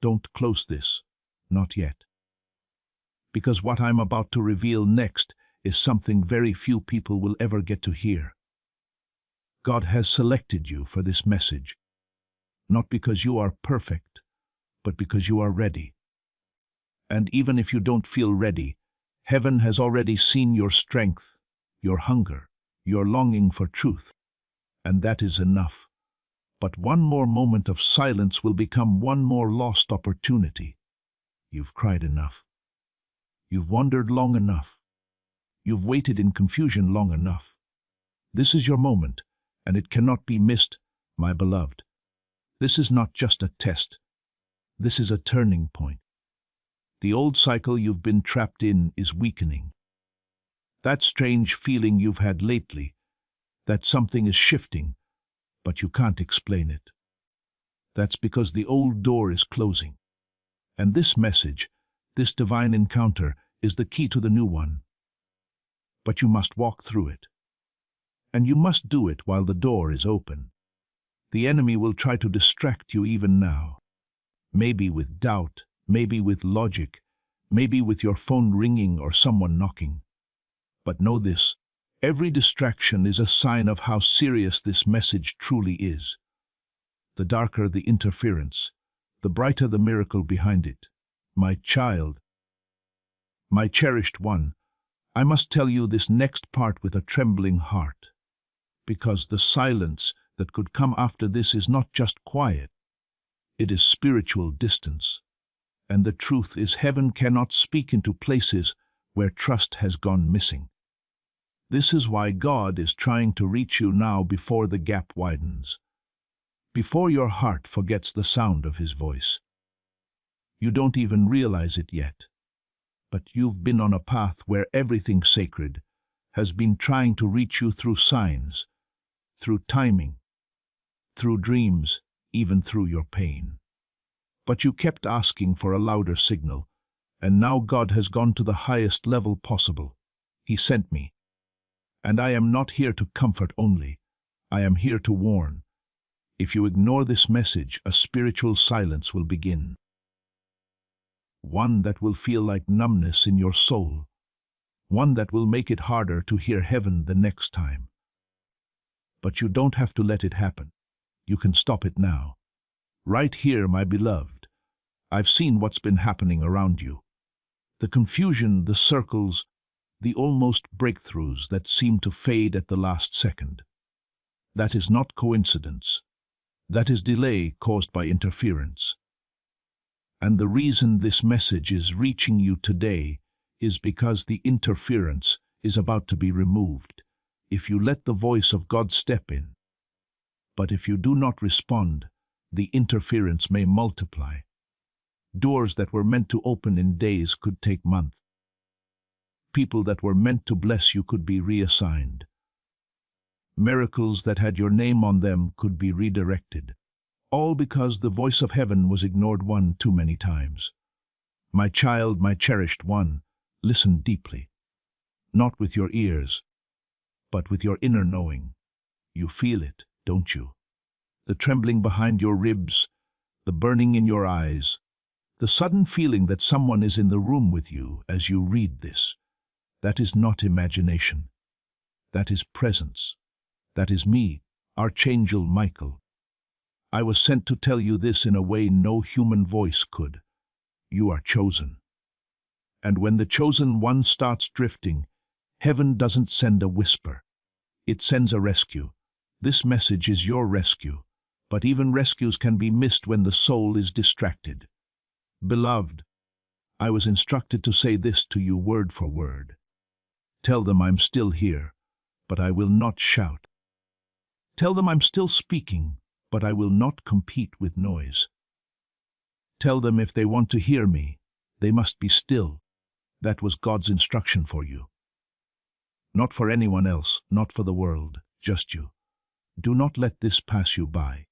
Don't close this, not yet. Because what I'm about to reveal next is something very few people will ever get to hear. God has selected you for this message, not because you are perfect, but because you are ready. And even if you don't feel ready, heaven has already seen your strength, your hunger, your longing for truth, and that is enough. But one more moment of silence will become one more lost opportunity. You've cried enough. You've wandered long enough. You've waited in confusion long enough. This is your moment, and it cannot be missed, my beloved. This is not just a test. This is a turning point. The old cycle you've been trapped in is weakening. That strange feeling you've had lately, that something is shifting, but you can't explain it. That's because the old door is closing. And this message, this divine encounter, is the key to the new one. But you must walk through it. And you must do it while the door is open. The enemy will try to distract you even now. Maybe with doubt, maybe with logic, maybe with your phone ringing or someone knocking. But know this, every distraction is a sign of how serious this message truly is. The darker the interference, the brighter the miracle behind it. My child, my cherished one, I must tell you this next part with a trembling heart, because the silence that could come after this is not just quiet, it is spiritual distance. And the truth is, heaven cannot speak into places where trust has gone missing. This is why God is trying to reach you now before the gap widens, before your heart forgets the sound of His voice. You don't even realize it yet, but you've been on a path where everything sacred has been trying to reach you through signs, through timing, through dreams, even through your pain. But you kept asking for a louder signal, and now God has gone to the highest level possible. He sent me. And I am not here to comfort only. I am here to warn. If you ignore this message, a spiritual silence will begin. One that will feel like numbness in your soul. One that will make it harder to hear heaven the next time. But you don't have to let it happen. You can stop it now. Right here, my beloved. I've seen what's been happening around you. The confusion, the circles, the almost breakthroughs that seem to fade at the last second. That is not coincidence. That is delay caused by interference. And the reason this message is reaching you today is because the interference is about to be removed, if you let the voice of God step in. But if you do not respond, the interference may multiply. Doors that were meant to open in days could take months. People that were meant to bless you could be reassigned. Miracles that had your name on them could be redirected. All because the voice of heaven was ignored one too many times. My child, my cherished one, listen deeply. Not with your ears, but with your inner knowing. You feel it, don't you? The trembling behind your ribs, the burning in your eyes, the sudden feeling that someone is in the room with you as you read this. That is not imagination. That is presence. That is me, Archangel Michael. I was sent to tell you this in a way no human voice could. You are chosen. And when the chosen one starts drifting, heaven doesn't send a whisper. It sends a rescue. This message is your rescue, but even rescues can be missed when the soul is distracted. Beloved, I was instructed to say this to you word for word. Tell them I'm still here, but I will not shout. Tell them I'm still speaking, but I will not compete with noise. Tell them if they want to hear me, they must be still. That was God's instruction for you. Not for anyone else, not for the world, just you. Do not let this pass you by.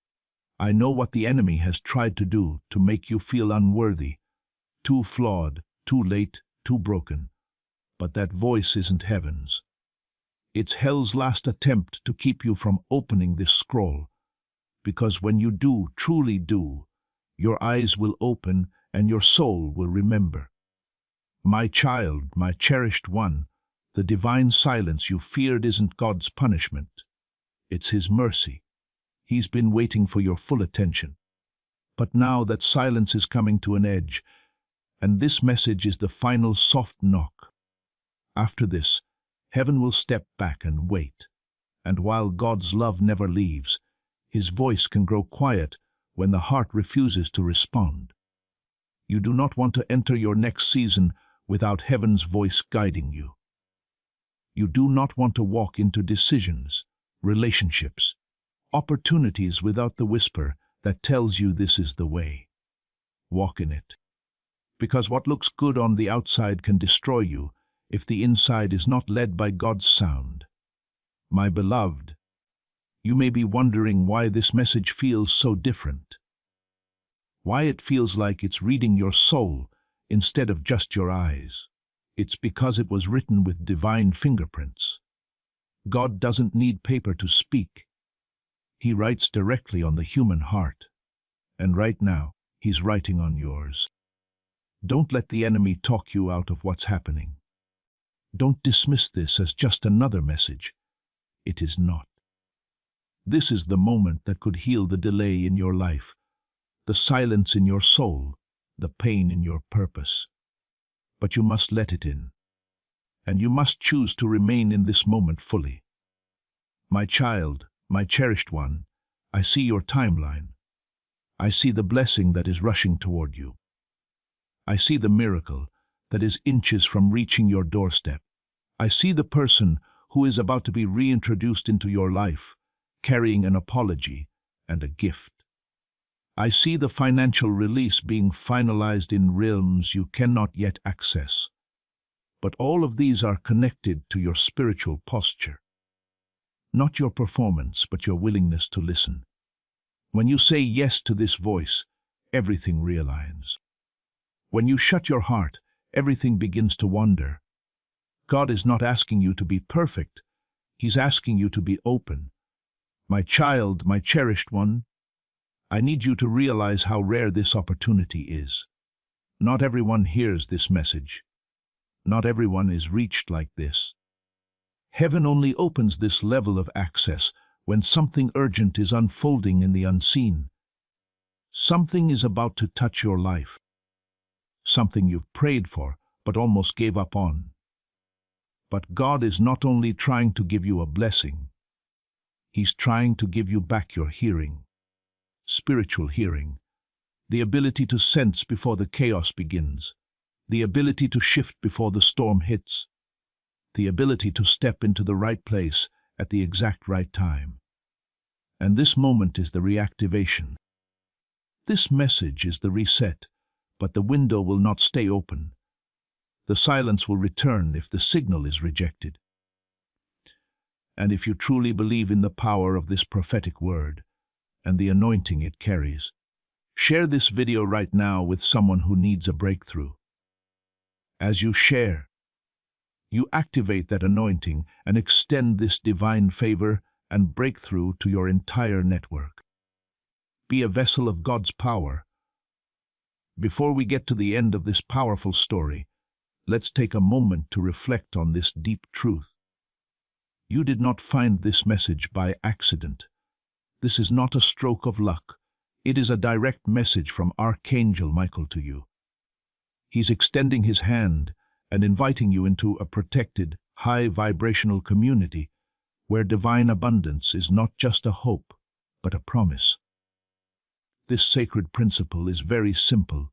I know what the enemy has tried to do to make you feel unworthy, too flawed, too late, too broken. But that voice isn't heaven's. It's hell's last attempt to keep you from opening this scroll. Because when you do, truly do, your eyes will open and your soul will remember. My child, my cherished one, the divine silence you feared isn't God's punishment. It's His mercy. He's been waiting for your full attention. But now that silence is coming to an edge, and this message is the final soft knock. After this, heaven will step back and wait. And while God's love never leaves, His voice can grow quiet when the heart refuses to respond. You do not want to enter your next season without heaven's voice guiding you. You do not want to walk into decisions, relationships, opportunities without the whisper that tells you this is the way. Walk in it. Because what looks good on the outside can destroy you if the inside is not led by God's sound. My beloved, you may be wondering why this message feels so different. Why it feels like it's reading your soul instead of just your eyes. It's because it was written with divine fingerprints. God doesn't need paper to speak. He writes directly on the human heart. And right now, He's writing on yours. Don't let the enemy talk you out of what's happening. Don't dismiss this as just another message. It is not. This is the moment that could heal the delay in your life, the silence in your soul, the pain in your purpose. But you must let it in. And you must choose to remain in this moment fully. My child, my cherished one, I see your timeline. I see the blessing that is rushing toward you. I see the miracle that is inches from reaching your doorstep. I see the person who is about to be reintroduced into your life, carrying an apology and a gift. I see the financial release being finalized in realms you cannot yet access. But all of these are connected to your spiritual posture. Not your performance, but your willingness to listen. When you say yes to this voice, everything realigns. When you shut your heart, everything begins to wander. God is not asking you to be perfect. He's asking you to be open. My child, my cherished one, I need you to realize how rare this opportunity is. Not everyone hears this message. Not everyone is reached like this. Heaven only opens this level of access when something urgent is unfolding in the unseen. Something is about to touch your life. Something you've prayed for, but almost gave up on. But God is not only trying to give you a blessing, He's trying to give you back your hearing. Spiritual hearing. The ability to sense before the chaos begins. The ability to shift before the storm hits. The ability to step into the right place at the exact right time. And this moment is the reactivation. This message is the reset, but the window will not stay open. The silence will return if the signal is rejected. And if you truly believe in the power of this prophetic word and the anointing it carries, share this video right now with someone who needs a breakthrough. As you share, you activate that anointing and extend this divine favor and breakthrough to your entire network. Be a vessel of God's power. Before we get to the end of this powerful story, let's take a moment to reflect on this deep truth. You did not find this message by accident. This is not a stroke of luck. It is a direct message from Archangel Michael to you. He's extending his hand and inviting you into a protected, high-vibrational community where divine abundance is not just a hope, but a promise. This sacred principle is very simple,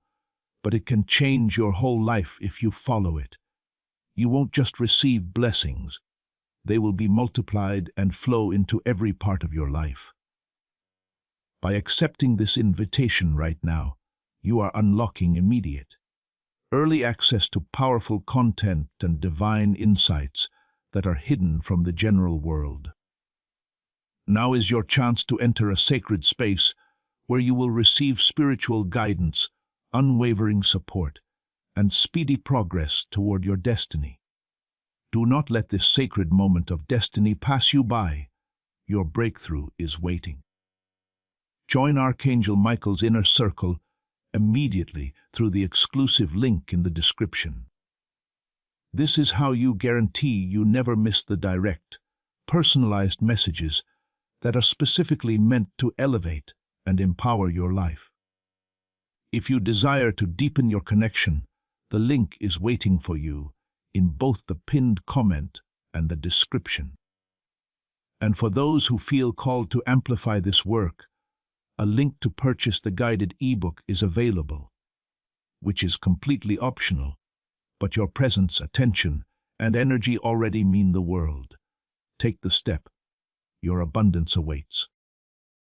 but it can change your whole life if you follow it. You won't just receive blessings. They will be multiplied and flow into every part of your life. By accepting this invitation right now, you are unlocking immediate, early access to powerful content and divine insights that are hidden from the general world. Now is your chance to enter a sacred space where you will receive spiritual guidance, unwavering support, and speedy progress toward your destiny. Do not let this sacred moment of destiny pass you by. Your breakthrough is waiting. Join Archangel Michael's inner circle immediately through the exclusive link in the description. This is how you guarantee you never miss the direct, personalized messages that are specifically meant to elevate and empower your life. If you desire to deepen your connection, the link is waiting for you in both the pinned comment and the description. And for those who feel called to amplify this work, a link to purchase the guided ebook is available, which is completely optional, but your presence, attention, and energy already mean the world. Take the step. Your abundance awaits.